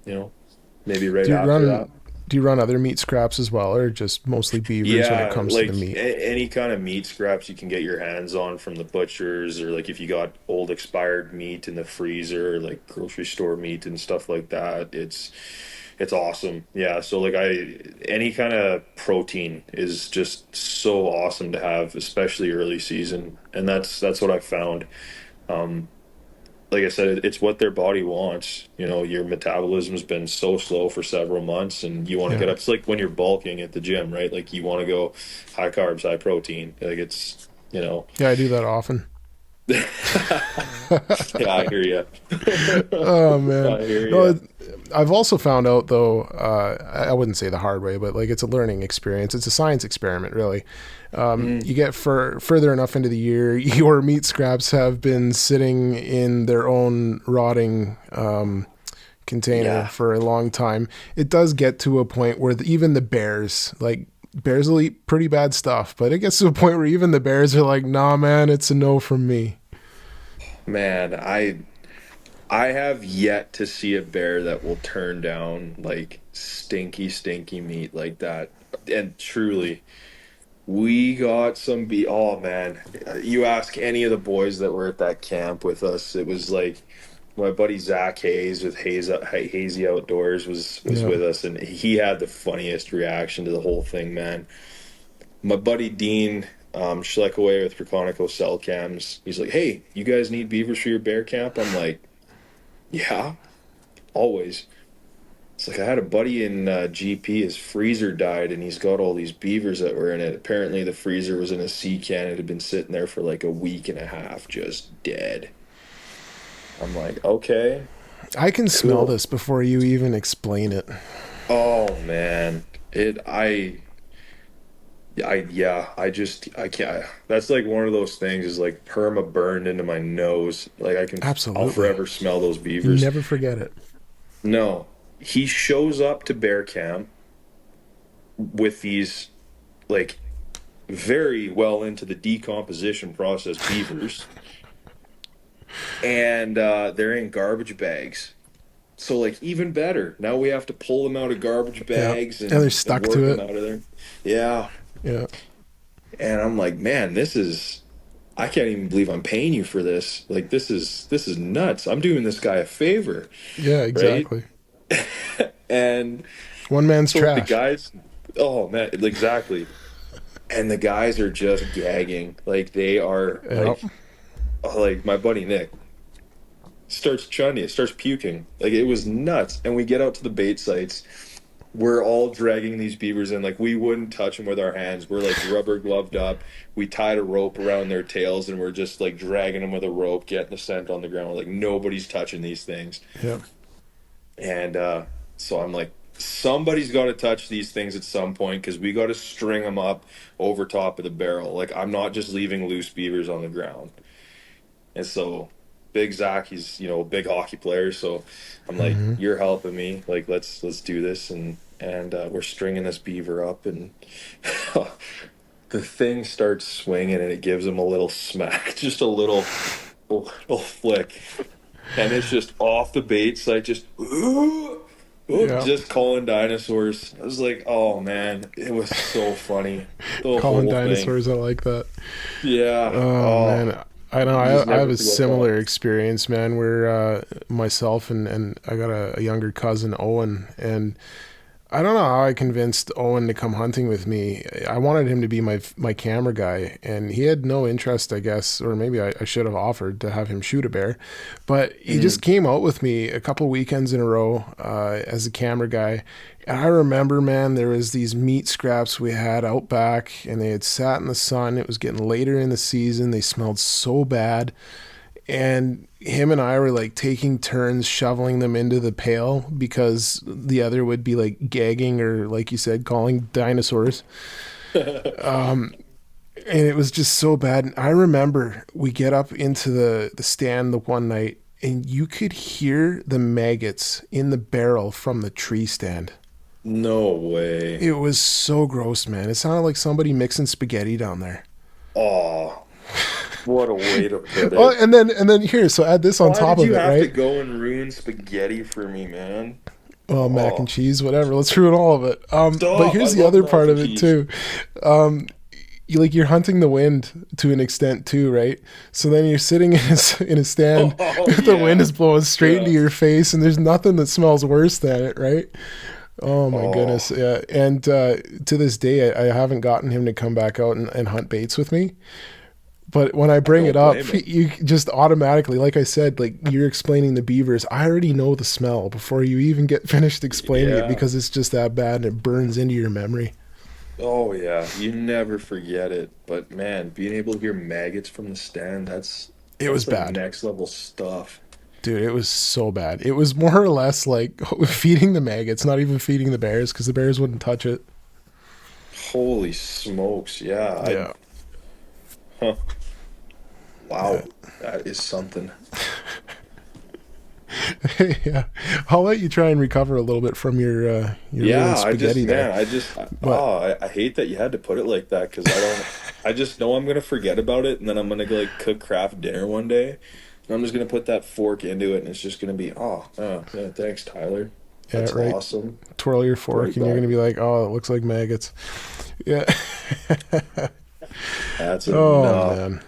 maybe right after that. Do you run other meat scraps as well, or just mostly beavers when it comes like to the meat? any kind of meat scraps you can get your hands on from the butchers, or like if you got old expired meat in the freezer, like grocery store meat and stuff like that, it's awesome. Yeah, so like any kind of protein is just so awesome to have, especially early season, and that's what I found. Like I said, it's what their body wants. Your metabolism's been so slow for several months, and you want to get up. It's like when you're bulking at the gym, right? Like you want to go high carbs, high protein. Like Yeah, I do that often. Yeah, I hear you. Oh man, I hear no, you. I've also found out though. I wouldn't say the hard way, but like it's a learning experience. It's a science experiment, really. You get further enough into the year, your meat scraps have been sitting in their own rotting container for a long time. It does get to a point where even the bears, like bears will eat pretty bad stuff, but it gets to a point where even the bears are like, nah, man, it's a no from me. Man, I have yet to see a bear that will turn down like stinky meat like that. And truly, we got some oh man, you ask any of the boys that were at that camp with us, it was like my buddy Zach Hayes with Hazy Outdoors was with us, and he had the funniest reaction to the whole thing, man. My buddy Dean Schleckaway with Reconico Cell Cams, he's like, hey, you guys need beavers for your bear camp? I'm like, yeah, always. It's like I had a buddy in GP, his freezer died, and he's got all these beavers that were in it. Apparently the freezer was in a sea can. It had been sitting there for like a week and a half, just dead. I'm like, okay. I can smell this before you even explain it. Oh man. I can't. That's like one of those things is like perma burned into my nose. Like I'll forever smell those beavers. You never forget it. No. He shows up to bear camp with these like very well into the decomposition process beavers. And they're in garbage bags. So like even better. Now we have to pull them out of garbage bags and they're stuck and work to them it. out of there. Yeah. Yeah. And I'm like, man, I can't even believe I'm paying you for this. Like this is nuts. I'm doing this guy a favor. Yeah, exactly. Right? And one man's so trash. the guys, oh man, exactly. And the guys are just gagging. Like they are like my buddy Nick starts puking. Like it was nuts. And we get out to the bait sites. We're all dragging these beavers in. Like we wouldn't touch them with our hands. We're like rubber gloved up. We tied a rope around their tails and we're just like dragging them with a rope, getting the scent on the ground. We're like nobody's touching these things. Yeah. And so I'm like, somebody's got to touch these things at some point because we got to string them up over top of the barrel. Like I'm not just leaving loose beavers on the ground. And so Big Zach, he's a big hockey player, so I'm like, you're helping me. Like let's do this, and we're stringing this beaver up, and the thing starts swinging, and it gives him a little smack, just a little flick, and it's just off the bait site, just just calling dinosaurs. I was like, oh man, it was so funny. Calling dinosaurs, I like that. Yeah. Oh man. I know. You just I have never a forget that. similar experience, man. Where myself and I got a younger cousin, Owen, and I don't know how I convinced Owen to come hunting with me. I wanted him to be my camera guy, and he had no interest, I guess, or maybe I should have offered to have him shoot a bear. But he just came out with me a couple weekends in a row as a camera guy. And I remember, man, there was these meat scraps we had out back, and they had sat in the sun. It was getting later in the season. They smelled so bad. And him and I were like taking turns shoveling them into the pail because the other would be like gagging or, like you said, calling dinosaurs. And it was just so bad. And I remember we get up into the stand the one night and you could hear the maggots in the barrel from the tree stand. No way. It was so gross, man. It sounded like somebody mixing spaghetti down there. Oh, what a way to put Oh, it. and then here, so add this on Why top did of you it, have to right? go and ruin spaghetti for me, man? Oh, mac and Oh, cheese, whatever. Let's ruin all of it. But stop. I here's the love other mac part and of it cheese. too. You're hunting the wind to an extent too, right? So then you're sitting in a stand, Oh, the wind yeah. is blowing straight into Yeah. your face, and there's nothing that smells worse than it, right? Oh my Oh, goodness, yeah. And to this day, I haven't gotten him to come back out and hunt baits with me. But when I I bring it don't up, blame him. you just automatically, like I said, like you're explaining the beavers, I already know the smell before you even get finished explaining it Yeah. because it's just that bad and it burns into your memory. Oh, yeah. You never forget it. But man, being able to hear maggots from the stand, It was that's like bad. next level stuff. Dude, it was so bad. It was more or less like feeding the maggots, not even feeding the bears because the bears wouldn't touch it. Holy smokes. Yeah. Yeah. Huh. Yeah. Wow. That is something. Yeah. I'll let you try and recover a little bit from your ruined Yeah, spaghetti there. But I hate that you had to put it like that because I just know I'm gonna forget about it and then I'm gonna go like cook craft dinner one day and I'm just gonna put that fork into it and it's just gonna be, yeah, thanks, Tyler. yeah, That's right. awesome. Twirl your fork Right and you're back. gonna be like, oh, it looks like maggots. Yeah. That's Oh enough. man.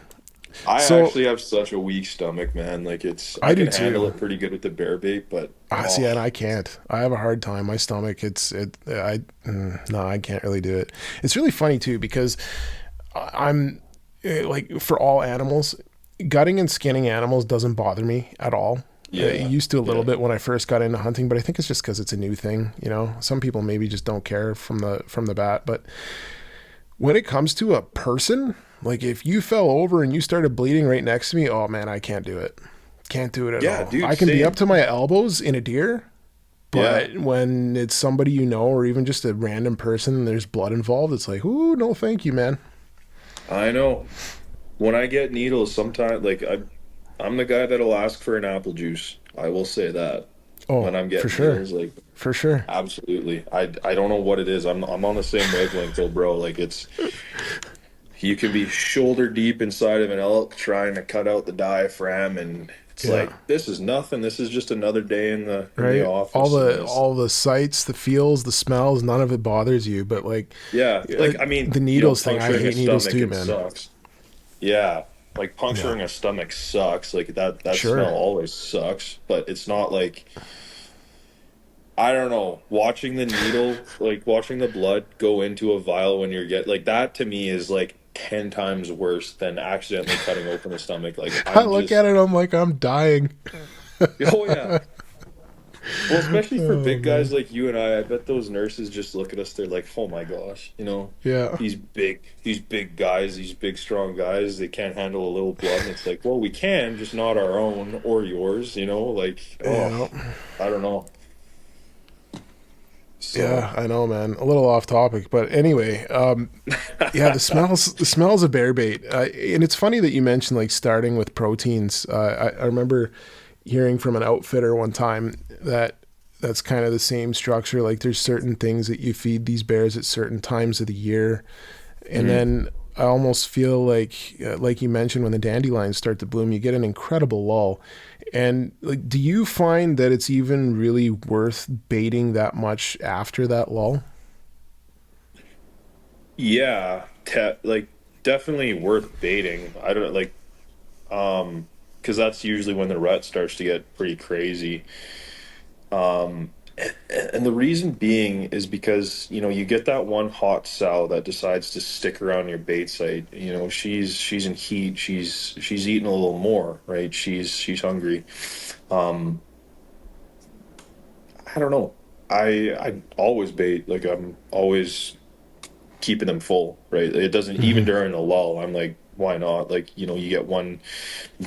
I So actually have such a weak stomach, man. Like I I do can handle too. it pretty good with the bear bait, but See, and oh I can't. I have a hard time. My stomach, no, I can't really do it. It's really funny too because I'm like for all animals, gutting and skinning animals doesn't bother me at all. It yeah, used to a little yeah, bit when I first got into hunting, but I think it's just because it's a new thing. You know, some people maybe just don't care from the bat. But when it comes to a person, like if you fell over and you started bleeding right next to me, oh man, I can't do it. Can't do it at yeah, all. dude, I can be up same. to my elbows in a deer, Yeah, but when it's somebody you know or even just a random person and there's blood involved, it's like, ooh, no, thank you, man. I know. When I get needles, sometimes I'm the guy that'll ask for an apple juice. I will say that Oh, when I'm for getting sure, needles, like for sure. absolutely. I don't know what it is. I'm on the same wavelength, though, bro. Like you can be shoulder deep inside of an elk trying to cut out the diaphragm, and it's Yeah, like this is nothing. This is just another day in the right. All office, and the it's all the sights, the feels, the smells, none of it bothers you. But like yeah. Like I mean, the needles thing, I puncturing a hate needles stomach, too, it man. sucks. Yeah, like Yeah, puncturing a stomach sucks. Like that smell sure. always sucks, but it's not like I don't know, watching the needle, like watching the blood go into a vial when you're like that to me is like 10 times worse than accidentally cutting open the stomach. Like I I'm look at just it, I'm like, I'm dying. oh yeah. Well, especially for Oh big guys man. like you and I bet those nurses just look at us, they're like, "Oh my gosh, Yeah. these big guys, these big strong guys, they can't handle a little blood." And it's like, "Well, we can, just not our own or yours, like, oh, Yeah. I don't know." So, Yeah, I know, man. A little off topic, but anyway, yeah, the smells of bear bait, and it's funny that you mentioned like starting with proteins. I remember hearing from an outfitter one time that's kind of the same structure. Like there's certain things that you feed these bears at certain times of the year, and mhm. then I almost feel like you mentioned, when the dandelions start to bloom, you get an incredible lull. And like, do you find that it's even really worth baiting that much after that lull? Yeah, like definitely worth baiting. I don't like because that's usually when the rut starts to get pretty crazy. Um, and the reason being is because, you get that one hot sow that decides to stick around your bait site. She's in heat. She's eating a little more, right? She's hungry. Um, I don't know. I always bait, like I'm always keeping them full, right? It doesn't, even Hmm. during a lull, I'm like, why not? Like, you get one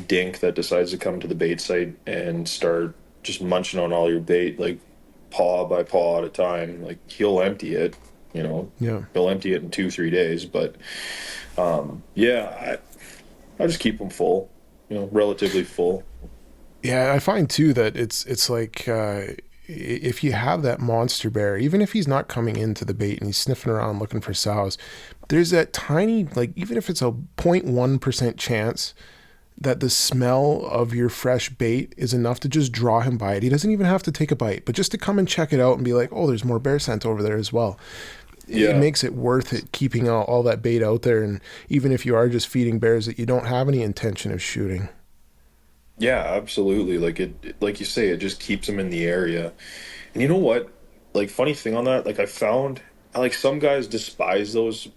dink that decides to come to the bait site and start just munching on all your bait, like paw by paw at a time. Like he'll empty it, you know, Yeah. he'll empty it in 2, 3 days. But yeah, I just keep them full, relatively full. Yeah, I find too that it's like if you have that monster bear, even if he's not coming into the bait and he's sniffing around looking for sows, there's that tiny, like, even if it's a 0.1% chance that the smell of your fresh bait is enough to just draw him by it. He doesn't even have to take a bite, but just to come and check it out and be like, oh, there's more bear scent over there as well. It Yeah. makes it worth it keeping all that bait out there. And even if you are just feeding bears that you don't have any intention of shooting. Yeah, absolutely. Like like you say, it just keeps them in the area. And you know what? Like funny thing on that, like I found, like some guys despise those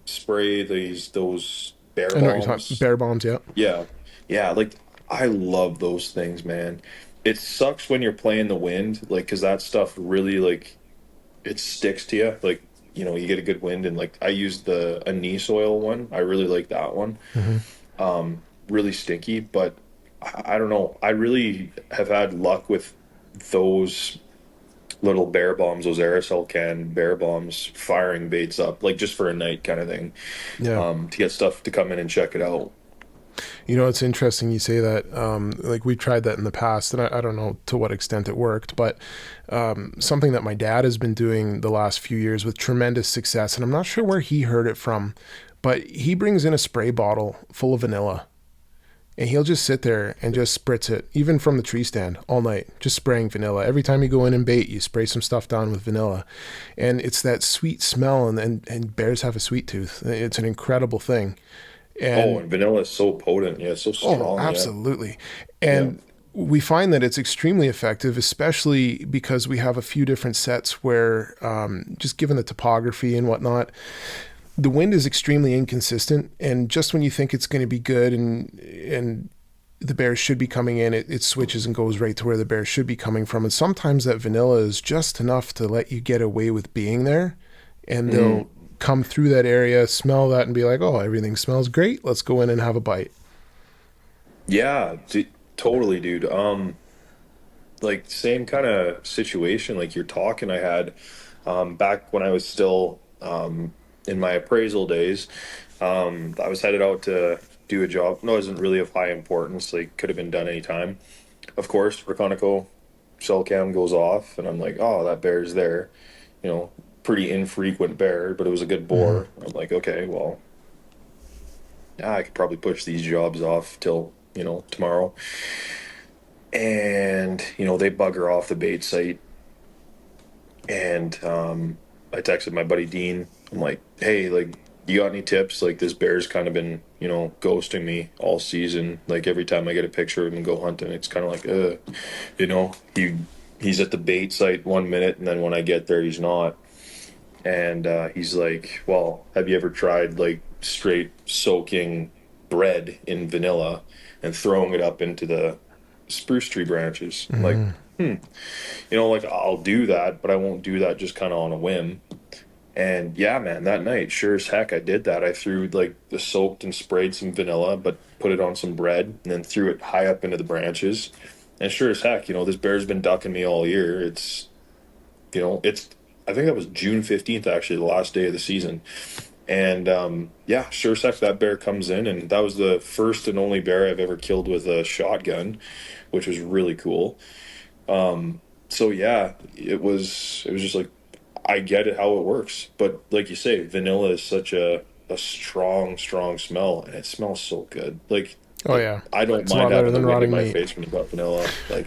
spray those bear I know what you're talking bombs. bear bombs, yeah. Yeah. Yeah, like I love those things, man. It sucks when you're playing the wind, like cuz that stuff really like it sticks to you. Like, you get a good wind and like I use the anise oil one. I really like that one. Hmm. Really stinky, but I don't know. I really have had luck with those little bear bombs, those aerosol can bear bombs, firing baits up, like just for a night kind of thing, Yeah. to get stuff to come in and check it out. You know, it's interesting you say that. Like we tried that in the past, and I don't know to what extent it worked, but something that my dad has been doing the last few years with tremendous success, and I'm not sure where he heard it from, but he brings in a spray bottle full of vanilla, and he'll just sit there and just spritz it, even from the tree stand, all night, just spraying vanilla. Every time you go in and bait, you spray some stuff down with vanilla, and it's that sweet smell, and bears have a sweet tooth. It's an incredible thing, Oh, and and vanilla is so potent. Yeah, it's so oh, strong. Yeah. absolutely. Yeah. And we find that it's extremely effective, especially because we have a few different sets where, just given the topography and whatnot, the wind is extremely inconsistent. And just when you think it's going to be good and the bears should be coming in, it switches and goes right to where the bears should be coming from. And sometimes that vanilla is just enough to let you get away with being there. And Mm. they'll come through that area, smell that, and be like, oh, everything smells great. Let's go in and have a bite. Yeah, totally, dude. Like same kind of situation like you're talking I had back when I was still in my appraisal days. I was headed out to do a job. No, it wasn't really of high importance. Like could have been done anytime. Of course, Reconico cell cam goes off, and I'm like, oh, that bear's there. You know, pretty infrequent bear, but it was a good Hmm. boar. I'm like, okay, well, yeah, I could probably push these jobs off till tomorrow. And they bugger off the bait site, and I texted my buddy Dean. I'm like, hey, like, you got any tips? Like, this bear's kind of been, ghosting me all season. Like, every time I get a picture of him and go hunting, it's kind of like, he's at the bait site 1 minute, and then when I get there, he's not. And he's like, well, have you ever tried like straight soaking bread in vanilla and throwing it up into the spruce tree branches? I'm like, Hmm. like I'll do that, but I won't do that just kind of on a whim. And yeah, man, that night, sure as heck, I did that. I threw like the soaked and sprayed some vanilla, but put it on some bread and then threw it high up into the branches. And sure as heck, this bear's been ducking me all year. It's, I think that was June 15th, actually, the last day of the season. And yeah, sure as heck, that bear comes in, and that was the first and only bear I've ever killed with a shotgun, which was really cool. So yeah, it was just like I get it how it works, but like you say, vanilla is such a strong, strong smell, and it smells so good. Like Oh, yeah. I don't It's a lot mind better having the than wind in rotting my meat. face when you got vanilla. Like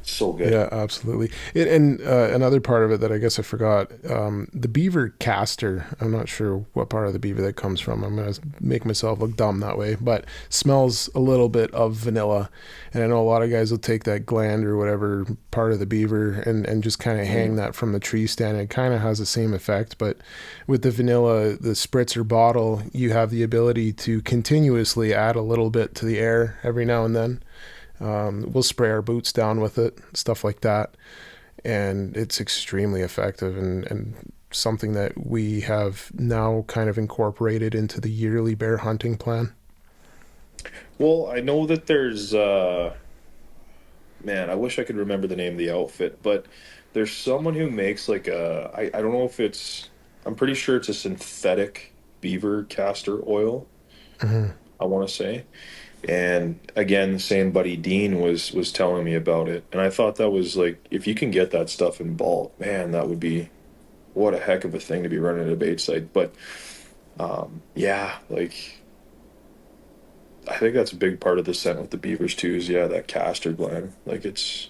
So good. Yeah, absolutely. And another part of it that I guess I forgot, the beaver castor. I'm not sure what part of the beaver that comes from. I'm gonna make myself look dumb that way, but smells a little bit of vanilla. And I know a lot of guys will take that gland or whatever part of the beaver and just kind of hang that from the tree stand. It kind of has the same effect, but with the vanilla, the spritzer bottle, you have the ability to continuously add a little bit to the air every now and then. We'll spray our boots down with it, stuff like that. And it's extremely effective and something that we have now kind of incorporated into the yearly bear hunting plan. Well, I know that there's man, I wish I could remember the name of the outfit, but there's someone who makes like I don't know if it's, I'm pretty sure it's a synthetic beaver castor oil, I want to say. And again, the same buddy Dean was telling me about it, and I thought that was like, if you can get that stuff in bulk, man, that would be, what a heck of a thing to be running at a bait site. But yeah, like I think that's a big part of the scent with the beavers too. Is yeah, that castor gland. Like it's,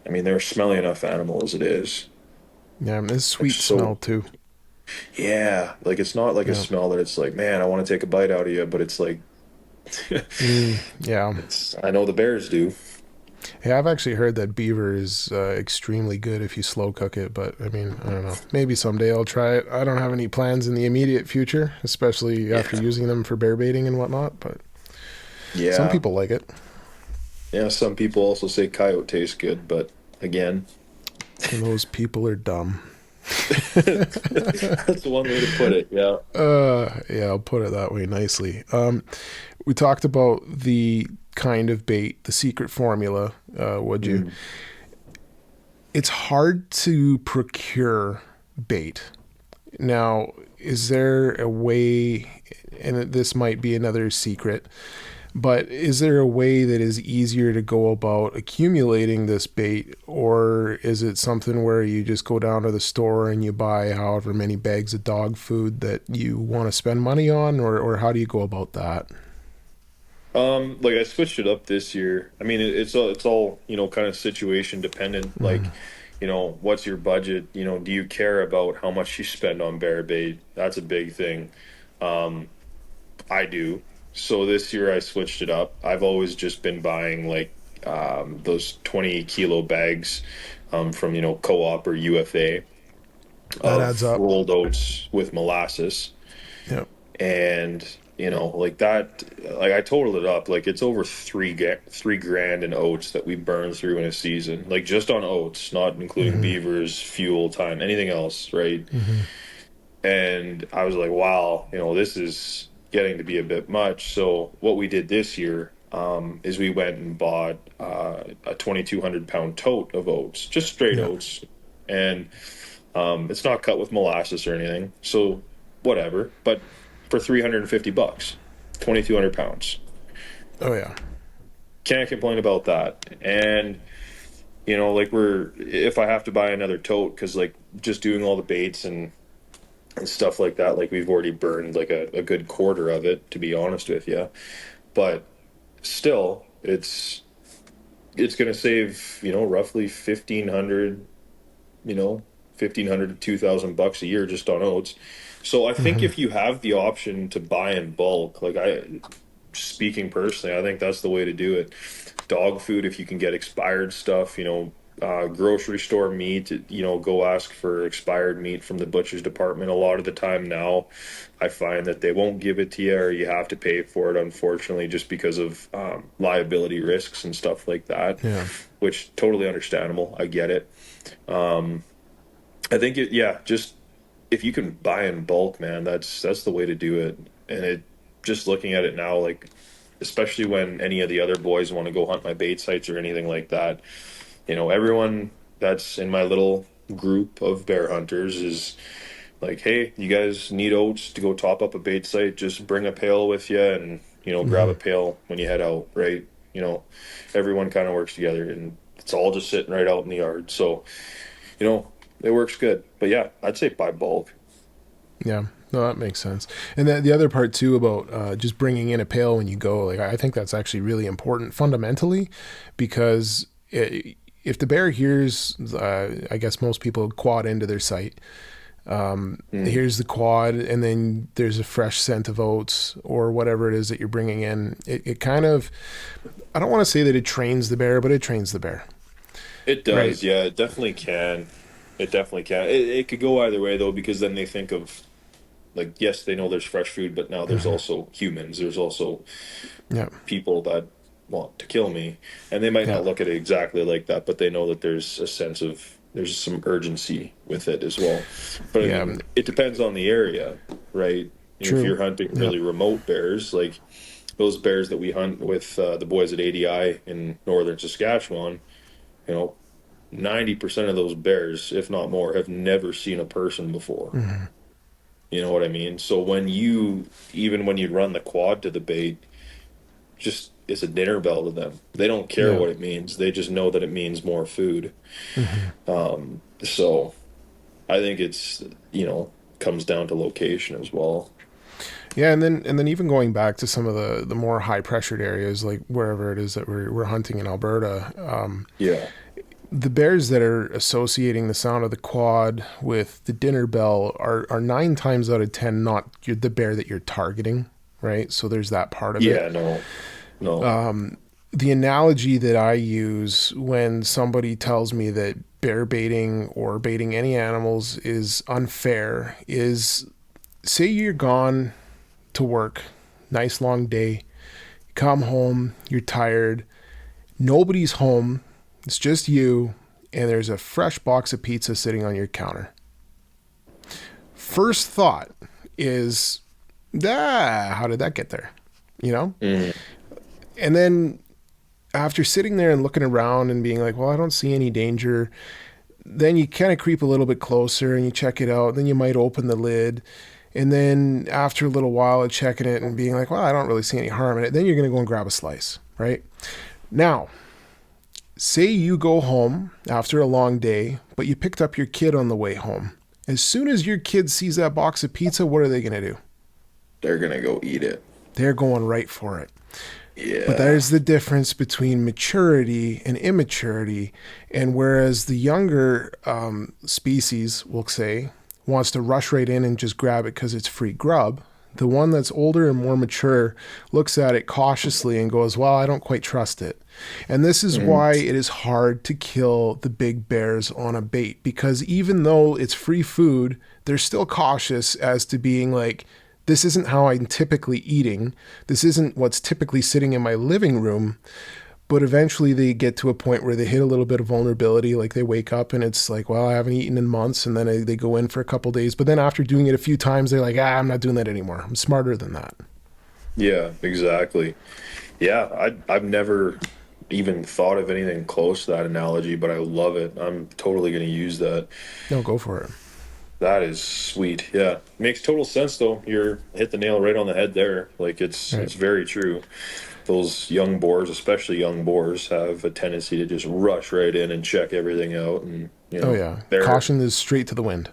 I mean, they're a smelly enough animal as it is. Yeah, and this Like sweet so, smell too. yeah, like it's not like a Yeah. smell that it's like, man, I want to take a bite out of you, but it's like, Yeah. it's, I know the bears do. Yeah, I've actually heard that beaver is extremely good if you slow cook it, but I mean, I don't know. Maybe someday I'll try it. I don't have any plans in the immediate future, especially after Yeah, using them for bear baiting and whatnot, but some yeah, people like it. yeah. Some people also say coyote tastes good, but again, And those people are dumb. that's one way to put it. Yeah. Yeah, I'll put it that way nicely. We talked about the kind of bait, the secret formula, would you? Mm. It's hard to procure bait. Now, is there a way, and this might be another secret, but is there a way that is easier to go about accumulating this bait, or is it something where you just go down to the store and you buy however many bags of dog food that you want to spend money on, or how do you go about that? Like I switched it up this year. I mean, it's all kind of situation dependent. Like, what's your budget? Do you care about how much you spend on bear bait? That's a big thing. Um, I do. So this year I switched it up. I've always just been buying like those 20 kilo bags from Co-op or UFA That adds of up. rolled oats with molasses. Yep. And like that, like I totaled it up, like it's over 3 grand in oats that we burn through in a season, like just on oats, not including Hmm. beavers, fuel time, anything else, right? Hmm. And I was like, wow, this is getting to be a bit much. So what we did this year is we went and bought a 2,200 pound tote of oats, just straight Yeah. oats. And it's not cut with molasses or anything, so whatever. But for $350, 2,200 pounds, Oh yeah. can't complain about that. And like if I have to buy another tote, because like just doing all the baits and stuff like that, like we've already burned like a good quarter of it, to be honest with you. But still, it's going to save roughly 1,500, you know, 1,500 to 2,000 bucks a year just on oats. So I think Hmm. if you have the option to buy in bulk, like speaking personally, I think that's the way to do it. Dog food, if you can get expired stuff, grocery store meat, go ask for expired meat from the butcher's department. A lot of the time now, I find that they won't give it to you, or you have to pay for it, unfortunately, just because of liability risks and stuff like that, Yeah. which totally understandable. I get it. I think yeah, just if you can buy in bulk, man, that's the way to do it. And it, just looking at it now, like especially when any of the other boys want to go hunt my bait sites or anything like that, everyone that's in my little group of bear hunters is like, hey, you guys need oats to go top up a bait site? Just bring a pail with you, and grab Hmm. a pail when you head out, right? You know, everyone kind of works together, and it's all just sitting right out in the yard. So, it works good. But yeah, I'd say buy bulk. Yeah. No, that makes sense. And then the other part too about just bringing in a pail when you go, like I think that's actually really important fundamentally, because if the bear hears, I guess most people quad into their sight. Here's the quad, and then there's a fresh scent of oats or whatever it is that you're bringing in. It kind of, I don't want to say that it trains the bear, but it trains the bear. It does, Right. yeah. It definitely can. It definitely can. It could go either way though, because then they think of like, yes, they know there's fresh food, but now there's also humans. There's also Yeah. people that want to kill me, and they might Yeah. not look at it exactly like that, but they know that there's a sense of there's some urgency with it as well. But I Yeah. mean, it depends on the area, right? If True. you're hunting Yeah. really remote bears, like those bears that we hunt with the boys at ADI in northern Saskatchewan, you know, 90% of those bears, if not more, have never seen a person before. You know what I mean? So even when you run the quad to the bait, just it's a dinner bell to them. They don't care Yeah. what it means. They just know that it means more food. hmm So I think it's, comes down to location as well. Yeah, and then even going back to some of the more high pressured areas, like wherever it is that we're hunting in Alberta, Yeah. the bears that are associating the sound of the quad with the dinner bell are 9 times out of 10 not the bear that you're targeting, right? So there's that part of it. Yeah, no. No. The analogy that I use when somebody tells me that bear baiting or baiting any animals is unfair is, say you're gone to work, nice long day, come home, you're tired, nobody's home, it's just you, and there's a fresh box of pizza sitting on your counter. First thought is, how did that get there? You know? Mhm. And then after sitting there and looking around and being like, well, I don't see any danger, then you kind of creep a little bit closer and you check it out. Then you might open the lid. And then after a little while of checking it and being like, well, I don't really see any harm in it, then you're going to go and grab a slice, right? Now, say you go home after a long day, but you picked up your kid on the way home. As soon as your kid sees that box of pizza, what are they going to do? They're going to go eat it. They're going right for it. But Yeah. there's the difference between maturity and immaturity. And whereas the younger species, we'll say, wants to rush right in and just grab it because it's free grub, the one that's older and more mature looks at it cautiously and goes, well, I don't quite trust it. And this is why it is hard to kill the big bears on a bait, because even though it's free food, they're still cautious as to being like, this isn't how I'm typically eating. This isn't what's typically sitting in my living room. But eventually they get to a point where they hit a little bit of vulnerability. Like they wake up and it's like, well, I haven't eaten in months. And then they go in for a couple days. But then after doing it a few times, they're like, I'm not doing that anymore. I'm smarter than that. Yeah, exactly. Yeah, I've never even thought of anything close to that analogy, but I love it. I'm totally going to use that. No, go for it. That is sweet. Yeah. Makes total sense though. You're hit the nail right on the head there. Like Right. it's very true. Those young boars, especially young boars, have a tendency to just rush right in and check everything out and Oh, yeah. they're Caution is straight to the wind.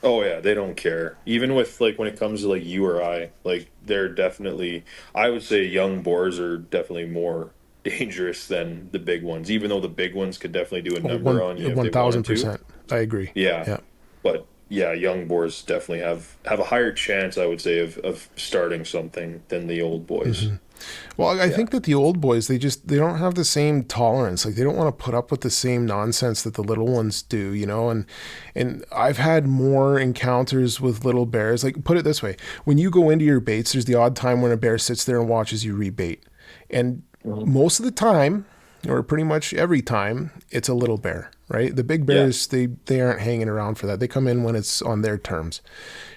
oh yeah, they don't care. Even with like when it comes to like you or I, like they're definitely I would say young boars are definitely more dangerous than the big ones, even though the big ones could definitely do a Oh, number on you if they wanted to. 1000%. I agree. Yeah. Yeah. But yeah, young boars definitely have a higher chance, I would say, of starting something than the old boys. Well, I Yeah. think that the old boys, they don't have the same tolerance. Like they don't want to put up with the same nonsense that the little ones do, you know? And I've had more encounters with little bears. Like put it this way, when you go into your baits, there's the odd time when a bear sits there and watches you rebait. And most of the time, or pretty much every time, it's a little bear, right? The big Yeah. bears, they aren't hanging around for that. They come in when it's on their terms.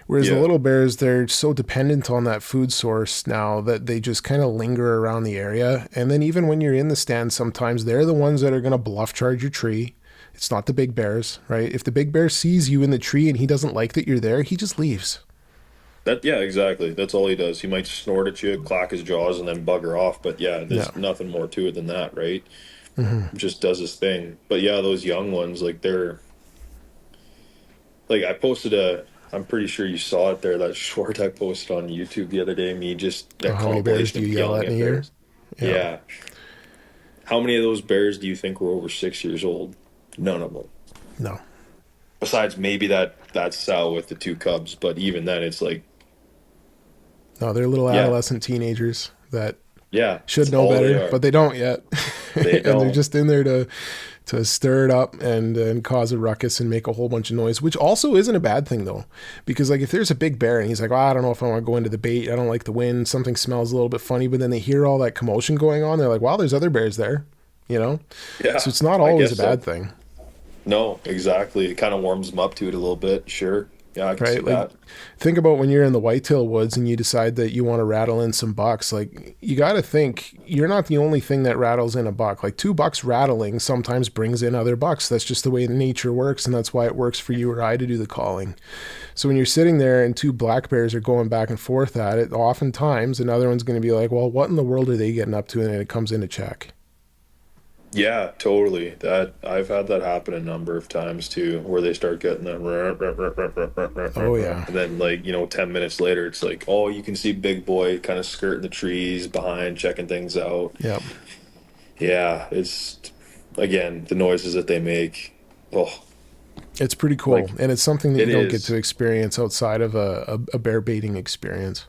Whereas the Yeah. little bears, they're so dependent on that food source now that they just kind of linger around the area. And then even when you're in the stand, sometimes they're the ones that are going to bluff charge your tree. It's not the big bears, right? If the big bear sees you in the tree and he doesn't like that you're there, he just leaves. Yeah, exactly. That's all he does. He might snort at you, clack his jaws, and then bugger off. But yeah, there's Yeah. nothing more to it than that, right? Just does his thing. But yeah, those young ones, like they're like I posted I'm pretty sure you saw it there. That short I posted on YouTube the other day. Me just that How many bears do compilation of you yell yelling at in a at year? bears. Yeah. Yeah. How many of those bears do you think were over 6 years old? None of them. No. Besides maybe that sow with the two cubs, but even then, it's like, No, they're little yeah, adolescent teenagers that yeah, should that's know all they better, are. but they don't yet. They And they're don't. just in there to stir it up and cause a ruckus and make a whole bunch of noise, which also isn't a bad thing though. Because like if there's a big bear and he's like, oh, I don't know if I want to go into the bait, I don't like the wind, something smells a little bit funny, but then they hear all that commotion going on, they're like, wow, there's other bears there, you know? Yeah, So it's not I always a guess so. bad thing. No, exactly. It kind of warms them up to it a little bit. Sure. Yeah, I can see Right? Like, that. think about when you're in the whitetail woods and you decide that you want to rattle in some bucks. Like, you got to think you're not the only thing that rattles in a buck. Like, two bucks rattling sometimes brings in other bucks. That's just the way nature works, and that's why it works for you or I to do the calling. So when you're sitting there and two black bears are going back and forth at it, oftentimes another one's going to be like, well, what in the world are they getting up to? And then it comes into check. Yeah, totally. That I've had that happen a number of times too, where they start getting that, Oh, yeah. and then like 10 minutes later, it's like, oh, you can see Big Boy kind of skirting the trees behind, checking things out. Yep. Yeah, it's again the noises that they make. Oh, It's pretty cool. like And it's something that it you don't get is. to experience outside of a bear baiting experience.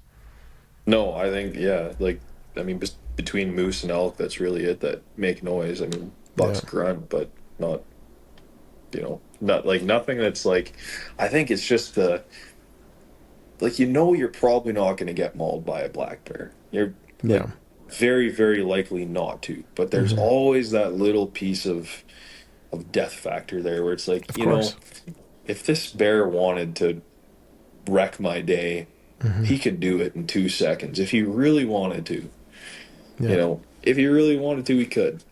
No, I think yeah, like I mean, between moose and elk, that's really it that make noise. I mean, bucks Yeah. grunt, but not not like nothing that's like. I think it's just the like you're probably not going to get mauled by a black bear. You're like Yeah. very very likely not to, but there's Hmm. always that little piece of death factor there where it's like Of course. if this bear wanted to wreck my day, Hmm. he could do it in 2 seconds if he really wanted to. Yeah. If he really wanted to, he could.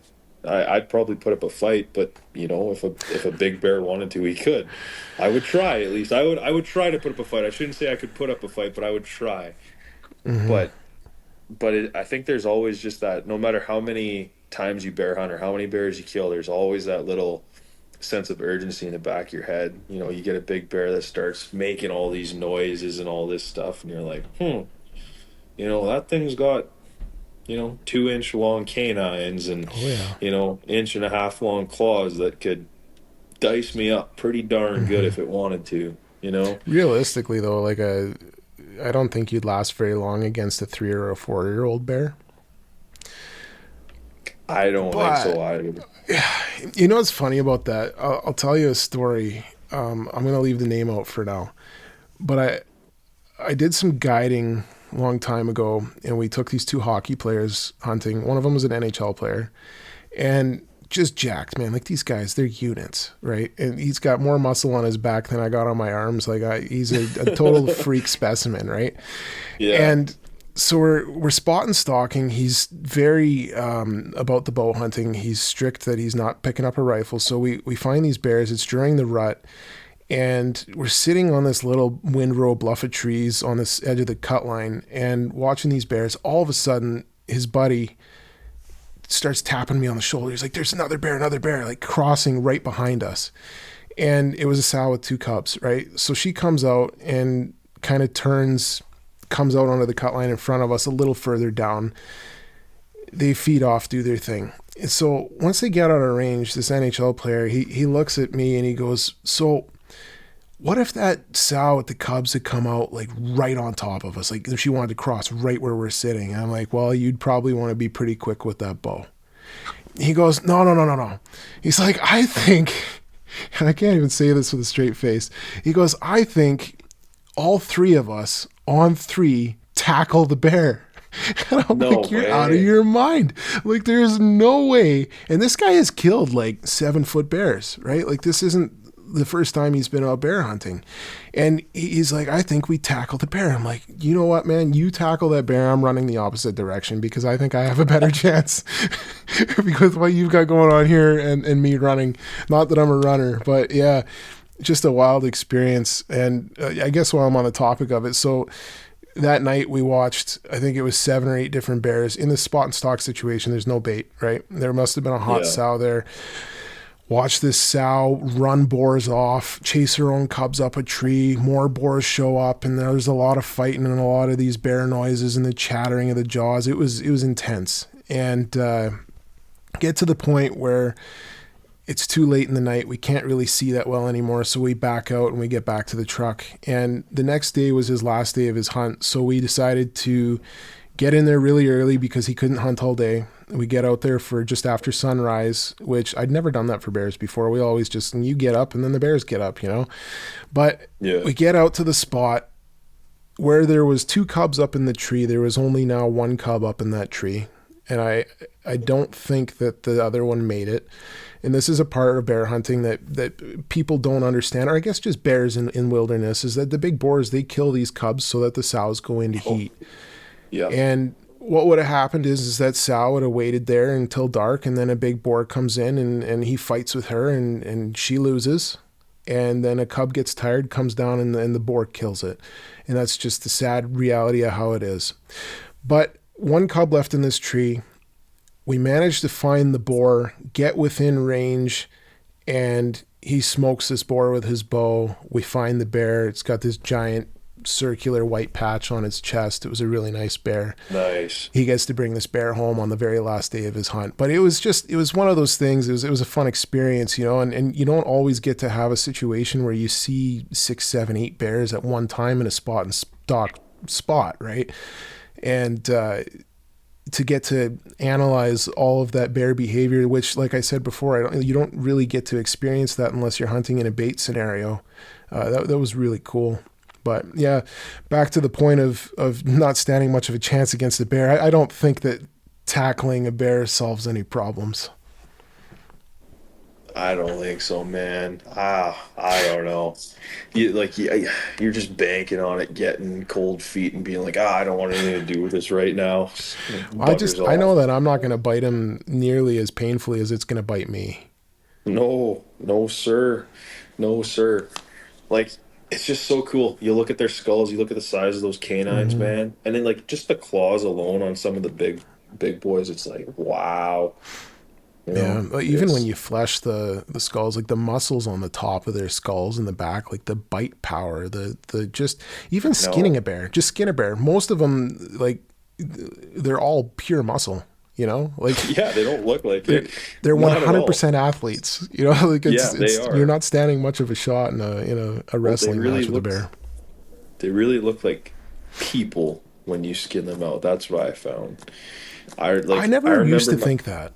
I'd probably put up a fight, but if a big bear wanted to, he could. I would try at least. I would try to put up a fight. I shouldn't say I could put up a fight, but I would try. Hmm. But I think there's always just that. No matter how many times you bear hunt or how many bears you kill, there's always that little sense of urgency in the back of your head. You get a big bear that starts making all these noises and all this stuff, and you're like, that thing's got 2-inch long canines and Oh, yeah. inch and a half long claws that could dice me up pretty darn good if it wanted to. Realistically, though, I don't think you'd last very long against a 3 or a 4-year-old bear. I don't think But so either. you know what's funny about that? I'll tell you a story. I'm going to leave the name out for now. But I did some guiding a long time ago, and we took these two hockey players hunting. One of them was an NHL player, and just jacked, man. Like, these guys, they're units, right? And he's got more muscle on his back than I got on my arms. He's a total freak specimen, right? Yeah. And so we're spot and stalking. He's very about the bow hunting. He's strict that he's not picking up a rifle. So we find these bears. It's during the rut. And we're sitting on this little windrow bluff of trees on this edge of the cut line and watching these bears. All of a sudden, his buddy starts tapping me on the shoulder. He's like, there's another bear, like crossing right behind us. And it was a sow with two cubs, right? So she comes out and kind of comes out onto the cut line in front of us a little further down. They feed off, do their thing. And so once they get out of range, this NHL player, he looks at me and he goes, so what if that sow with the cubs had come out like right on top of us? Like if she wanted to cross right where we're sitting. And I'm like, well, you'd probably want to be pretty quick with that bow. He goes, no. He's like, I think, and I can't even say this with a straight face. He goes, I think all three of us on 3 tackle the bear. And I'm No like, you're out of way. your mind. Like, there's no way. And this guy has killed like 7-foot bears, right? Like, this isn't the first time he's been out bear hunting. And he's like, I think we tackle the bear. I'm like, you know what, man? You tackle that bear. I'm running the opposite direction because I think I have a better chance because what you've got going on here and me running. Not that I'm a runner, but yeah, just a wild experience. And I guess while I'm on the topic of it, so that night we watched, I think it was 7 or 8 different bears in the spot and stock situation. There's no bait, right? There must have been a hot Yeah. sow there. Watch this sow run boars off, chase her own cubs up a tree. More boars show up, and there's a lot of fighting and a lot of these bear noises and the chattering of the jaws. It was intense, and get to the point where it's too late in the night. We can't really see that well anymore, so we back out and we get back to the truck. And the next day was his last day of his hunt, so we decided to get in there really early because he couldn't hunt all day. We get out there for just after sunrise, which I'd never done that for bears before. We always just, you get up and then the bears get up, you know. But we get out to the spot where there was 2 cubs up in the tree. There was only now 1 cub up in that tree. And I don't think that the other one made it. And this is a part of bear hunting that people don't understand, or I guess just bears in wilderness, is that the big boars, they kill these cubs so that the sows go into heat. Yeah. And what would have happened is that sow would have waited there until dark, and then a big boar comes in and he fights with her and she loses. And then a cub gets tired, comes down, and the boar kills it. And that's just the sad reality of how it is. But 1 cub left in this tree. We managed to find the boar, get within range, and he smokes this boar with his bow. We find the bear. It's got this giant circular white patch on its chest. It was a really nice bear. Nice. He gets to bring this bear home on the very last day of his hunt. But it was one of those things. It was a fun experience, you know, and you don't always get to have a situation where you see 6, 7, 8 bears at one time in a spot, right? And to get to analyze all of that bear behavior, which, like I said before, you don't really get to experience that unless you're hunting in a bait scenario. That was really cool. But yeah, back to the point of not standing much of a chance against a bear. I don't think that tackling a bear solves any problems. I don't think so, man. I don't know. You're just banking on it, getting cold feet and being like, I don't want anything to do with this right now. I know that I'm not going to bite him nearly as painfully as it's going to bite me. No, sir. No, sir. Like, it's just so cool. You look at their skulls, you look at the size of those canines, man. And then, like, just the claws alone on some of the big boys, it's like, wow. You know, yeah, even when you flesh the skulls, like the muscles on the top of their skulls and the back, like the bite power, the just even skinning a bear, just skin a bear. Most of them, like, they're all pure muscle, you know, like yeah, they don't look like they're 100% athletes, you know, like they are. You're not standing much of a shot in a wrestling match with a bear. They really look like people when you skin them out. That's what I found. I never used to think that.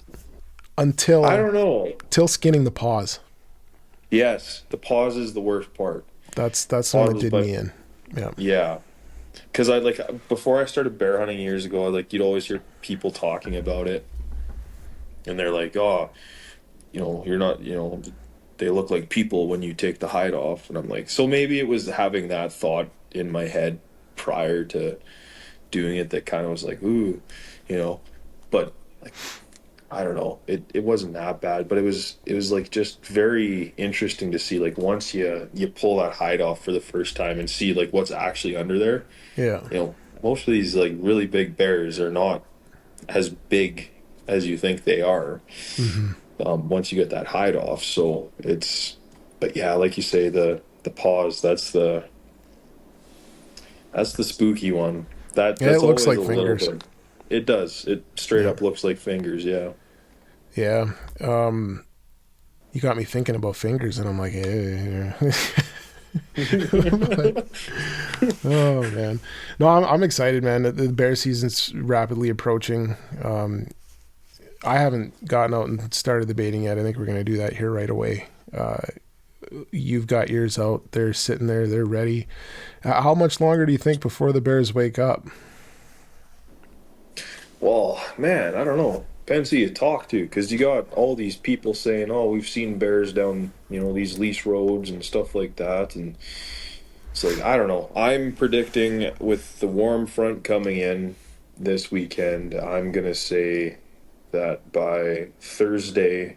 Until I don't know. Till skinning the paws. Yes, the paws is the worst part. That's the one that did me in. Yeah. Yeah. Because before I started bear hunting years ago, you'd always hear people talking about it, and they're like, "Oh, you're not, they look like people when you take the hide off." And I'm like, so maybe it was having that thought in my head prior to doing it that kind of was like, ooh, but like, I don't know. It wasn't that bad, but it was like just very interesting to see, like, once you pull that hide off for the first time and see like what's actually under there. Yeah. Most of these like really big bears are not as big as you think they are. Once you get that hide off. So but yeah, like you say, the paws, that's the spooky one. That's it looks like fingers. It does. It straight up looks like fingers. Yeah. Yeah. You got me thinking about fingers, and I'm like, oh man. No, I'm excited, man. The bear season's rapidly approaching. I haven't gotten out and started the baiting yet. I think we're going to do that here right away. You've got yours out. They're sitting there. They're ready. How much longer do you think before the bears wake up? Well, man, I don't know. Depends who you talk to, because you got all these people saying, "Oh, we've seen bears down, these lease roads and stuff like that," and it's like, I don't know. I'm predicting with the warm front coming in this weekend, I'm gonna say that by Thursday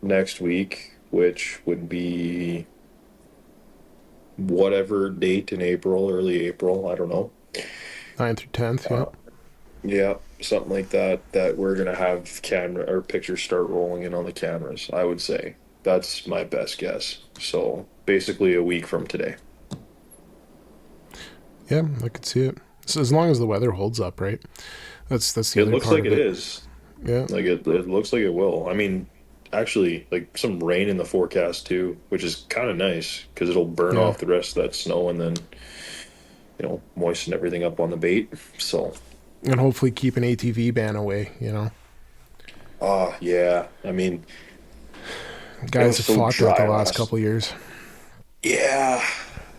next week, which would be whatever date in April, early April, I don't know. 9th through 10th, yeah. Yeah, something like that we're going to have camera or pictures start rolling in on the cameras, I would say. That's my best guess. So basically a week from today. Yeah, I could see it. So as long as the weather holds up, right? That's the It other looks part like of it it. is. Yeah. Like it looks like it will. I mean, actually, like some rain in the forecast too, which is kind of nice because it'll burn Yeah. off the rest of that snow and then, moisten everything up on the bait. So, And hopefully keep an ATV ban away, you know. yeah. I mean, it Guys was have so fought that the dry last last. couple of years. Yeah.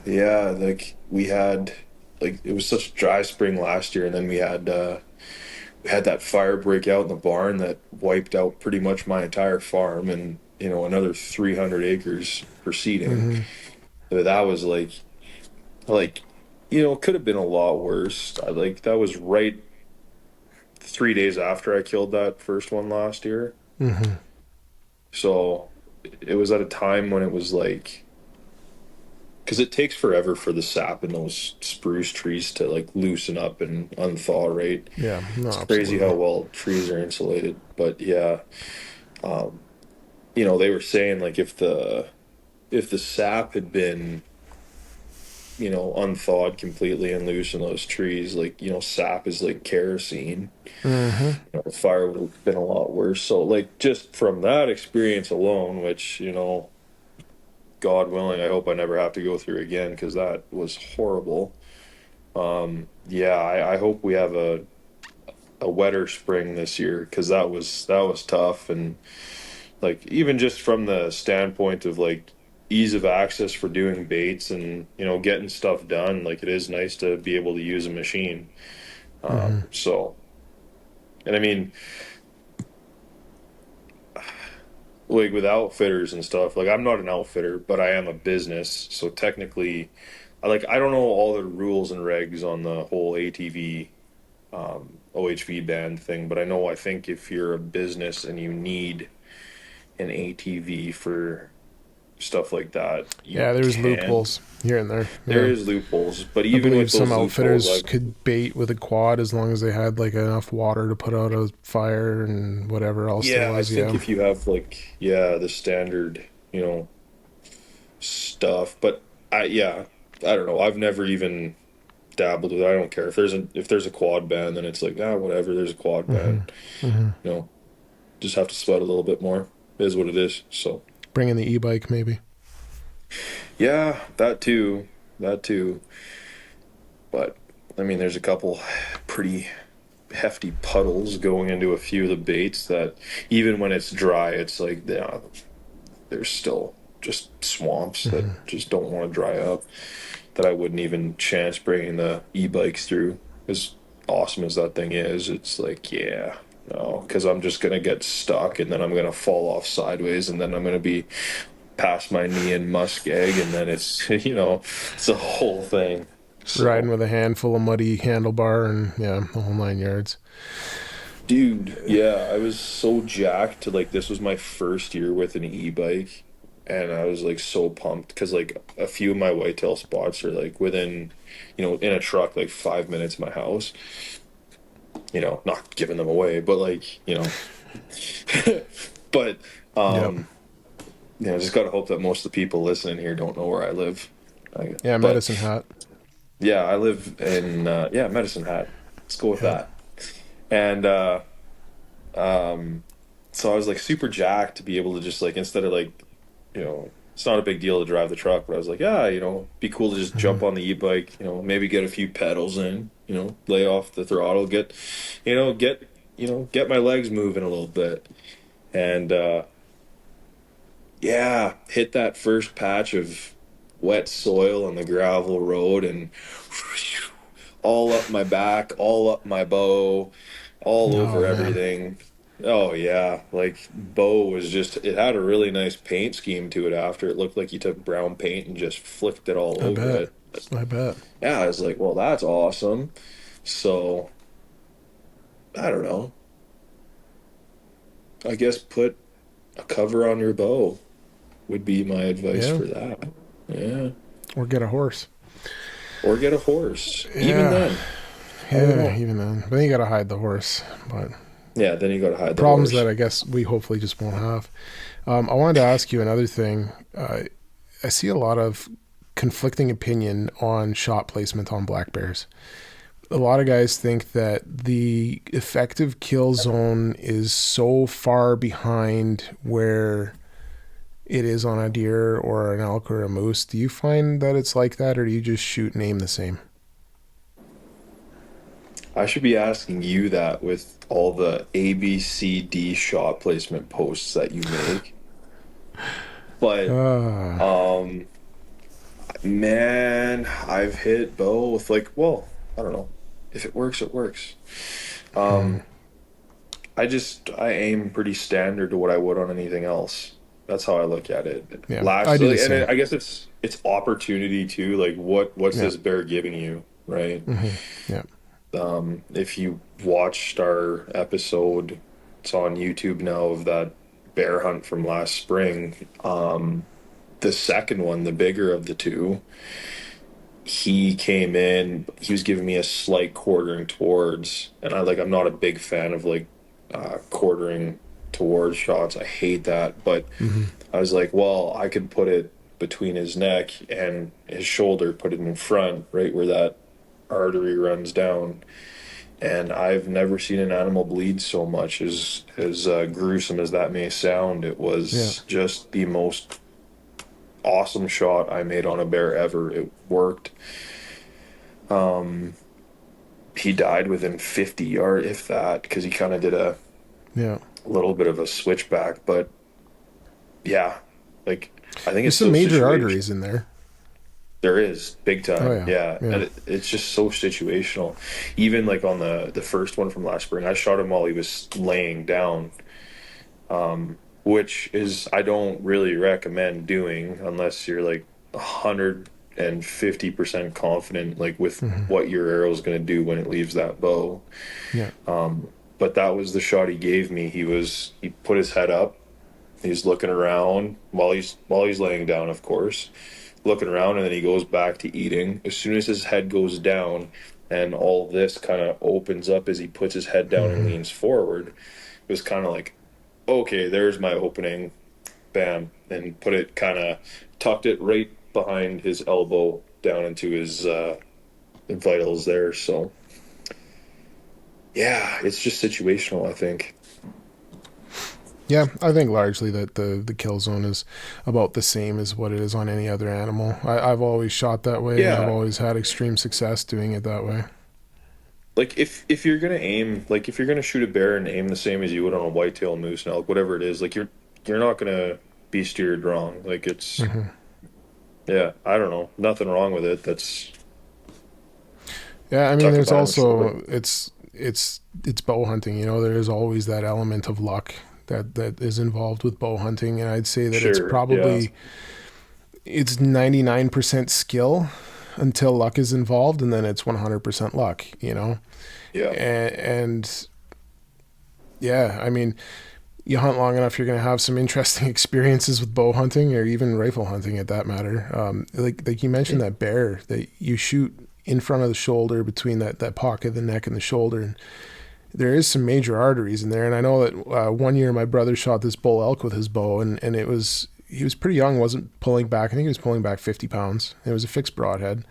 Yeah, like we had like it was such a dry spring last year and then we had that fire break out in the barn that wiped out pretty much my entire farm and another 300 acres proceeding. Mm-hmm. But that was like it could have been a lot worse. That was right 3 days after I killed that first one last year. Mm-hmm. So it was at a time when it was like because it takes forever for the sap in those spruce trees to like loosen up and unthaw, right? Yeah, no, It's crazy absolutely. how well trees are insulated. But yeah, they were saying like if the sap had been unthawed completely and loose in those trees, like sap is like kerosene. Mm-hmm. The fire would have been a lot worse. So like just from that experience alone, which God willing, I hope I never have to go through again because that was horrible. Yeah, I hope we have a wetter spring this year because that was tough and like even just from the standpoint of like ease of access for doing baits and getting stuff done, like it is nice to be able to use a machine. Mm-hmm. So and I mean like with outfitters and stuff, like I'm not an outfitter, but I am a business, so technically I don't know all the rules and regs on the whole ATV OHV ban thing, but I think if you're a business and you need an ATV for stuff like that, you Yeah, there's can. loopholes here and there. There Yeah. is loopholes, but I even believe with some those loopholes, outfitters could bait with a quad as long as they had like enough water to put out a fire and whatever else there yeah, I was. think Yeah. if you have like the standard, stuff, but I don't know. I've never even dabbled with it. I don't care if there's a quad ban, then it's like whatever. There's a quad Mm-hmm. ban, Mm-hmm. you know. Just have to sweat a little bit more. It is what it is. So Bring in the e-bike maybe. yeah, that too, that too. But I mean, there's a couple pretty hefty puddles going into a few of the baits that even when it's dry, it's like there's still just swamps that Mm-hmm. just don't want to dry up. That I wouldn't even chance bringing the e-bikes through. As awesome as that thing is, it's like no, because I'm just gonna get stuck and then I'm gonna fall off sideways and then I'm gonna be past my knee in muskeg and then it's it's a whole thing. Riding So with a handful of muddy handlebar and yeah, the whole 9 yards. dude, yeah, I was so jacked to like this was my first year with an e-bike and I was like so pumped because like a few of my whitetail spots are like within in a truck like 5 minutes of my house, not giving them away but like but Yep. just gotta hope that most of the people listening here don't know where I live. Yeah, But Medicine Hat. yeah, I live in Medicine Hat. Let's go with Yeah. that. And so I was like super jacked to be able to just like instead of like it's not a big deal to drive the truck, but I was like be cool to just Mm-hmm. jump on the e-bike, maybe get a few pedals in, lay off the throttle, get my legs moving a little bit, and hit that first patch of wet soil on the gravel road and all up my back, all up my bow, all Oh over man, everything. Oh yeah, like bow was just it had a really nice paint scheme to it after. It looked like you took brown paint and just flicked it all I over bet. it. I bet. Yeah, I was like, well, that's awesome. So, I don't know. I guess put a cover on your bow would be my advice Yeah. for that. Yeah. Or get a horse. Or get a horse. Even Yeah. then, I don't Yeah, know. even then. But then you gotta hide the horse. But Yeah, then you got to hide the Problems horse. that I guess we hopefully just won't have. I wanted to ask you another thing. I see a lot of conflicting opinion on shot placement on black bears. A lot of guys think that the effective kill zone is so far behind where it is on a deer or an elk or a moose. Do you find that it's like that, or do you just shoot and aim the same? I should be asking you that with all the A, B, C, D shot placement posts that you make. But Uh, um, man, I've hit both. Like, well, I don't know. If it works, it works. Um, I aim pretty standard to what I would on anything else. That's how I look at it. yeah, I Last, do the and same. I guess it's opportunity too. Like, what's Yeah. this bear giving you, right? Yeah. If you watched our episode, it's on YouTube now, of that bear hunt from last spring. The second one, the bigger of the two, he came in, he was giving me a slight quartering towards, and I'm not a big fan of like quartering towards shots. I hate that, but I was like, well, I could put it between his neck and his shoulder, put it in front, right where that artery runs down. And I've never seen an animal bleed so much. As gruesome as that may sound, it Yeah. was just the most awesome shot I made on a bear ever. It worked. He died within 50 yards, if that, because he kind of did a Yeah. little bit of a switchback. But yeah, like I think There's it's some so major situational. arteries in there. There is big time, Oh, yeah. yeah, Yeah. and it's just so situational. Even like on the first one from last spring, I shot him while he was laying down, which is I don't really recommend doing unless you're like 150% confident, like with what your arrow is going to do when it leaves that bow. Yeah. But that was the shot he gave me. He put his head up. He's looking around while he's laying down, of course, looking around, and then he goes back to eating. As soon as his head goes down and all this kind of opens up as he puts his head down and leans forward, it was kind of like, okay, there's my opening. Bam. And put it kind of tucked it right behind his elbow down into his vitals there. So, yeah, it's just situational, I think. Yeah, I think largely that the kill zone is about the same as what it is on any other animal. I've always shot that way, and I've Yeah. always had extreme success doing it that way. Like if you're gonna aim, like if you're gonna shoot a bear and aim the same as you would on a whitetail, moose, and elk, whatever it is, like you're not gonna be steered wrong. Like it's yeah, I don't know, nothing wrong with it. That's Yeah, I mean, tuck a there's violent shoulder. also it's bow hunting. You know, there is always that element of luck that is involved with bow hunting, and I'd say that it's Sure, yeah, probably it's 99% skill until luck is involved, and then it's 100% luck. You know, yeah, and yeah, I mean, you hunt long enough, you're going to have some interesting experiences with bow hunting or even rifle hunting, at that matter. Like you mentioned, that bear that you shoot in front of the shoulder, between that pocket of the neck and the shoulder, and there is some major arteries in there. And I know that one year my brother shot this bull elk with his bow, and he was pretty young, wasn't pulling back. I think he was pulling back 50 pounds. It was a fixed broadhead.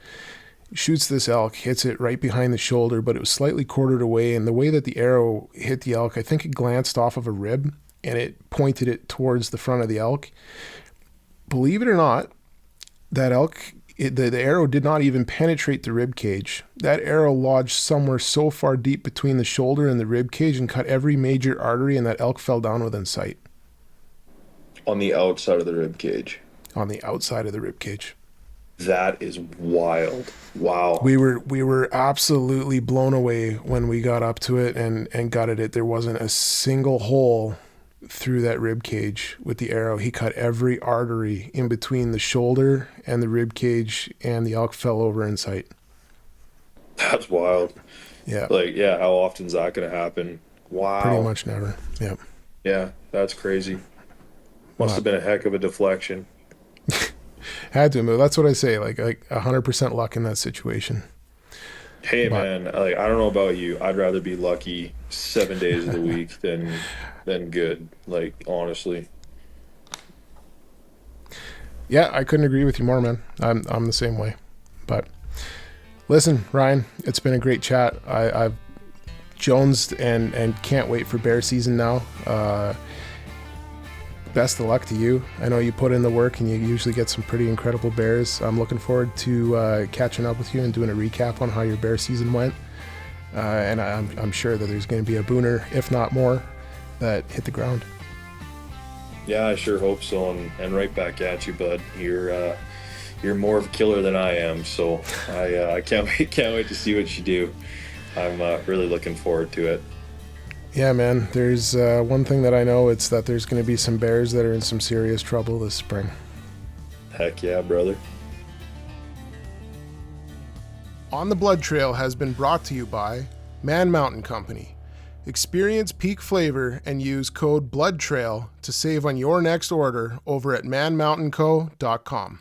Shoots this elk, hits it right behind the shoulder, but it was slightly quartered away. And the way that the arrow hit the elk, I think it glanced off of a rib and it pointed it towards the front of the elk. Believe it or not, that elk, the arrow did not even penetrate the rib cage. That arrow lodged somewhere so far deep between the shoulder and the rib cage and cut every major artery, and that elk fell down within sight on the outside of the rib cage. on the outside of the rib cage. That is wild. Wow. We were absolutely blown away when we got up to it and gutted it. There wasn't a single hole through that rib cage with the arrow. He cut every artery in between the shoulder and the rib cage, and the elk fell over in sight. That's wild. Yeah, Like, yeah, how often is that going to happen? Wow. pretty much never. Yeah. Yeah, that's crazy. Must have Wow. been a heck of a deflection. Had to move. That's what I say. Like 100% luck in that situation. Hey But man, like I don't know about you, I'd rather be lucky 7 days of the week than good. Like honestly. yeah, I couldn't agree with you more, man. I'm the same way. But listen, Ryan, it's been a great chat. I've jonesed and can't wait for bear season now. Best of luck to you. I know you put in the work and you usually get some pretty incredible bears. I'm looking forward to catching up with you and doing a recap on how your bear season went. And I'm sure that there's going to be a booner, if not more, that hit the ground. Yeah, I sure hope so, and right back at you, bud. You're more of a killer than I am, so I can't wait to see what you do. I'm really looking forward to it. Yeah, man. There's one thing that I know. It's that there's going to be some bears that are in some serious trouble this spring. Heck yeah, brother. On the Blood Trail has been brought to you by Man Mountain Company. Experience peak flavor and use code BLOODTRAIL to save on your next order over at manmountainco.com.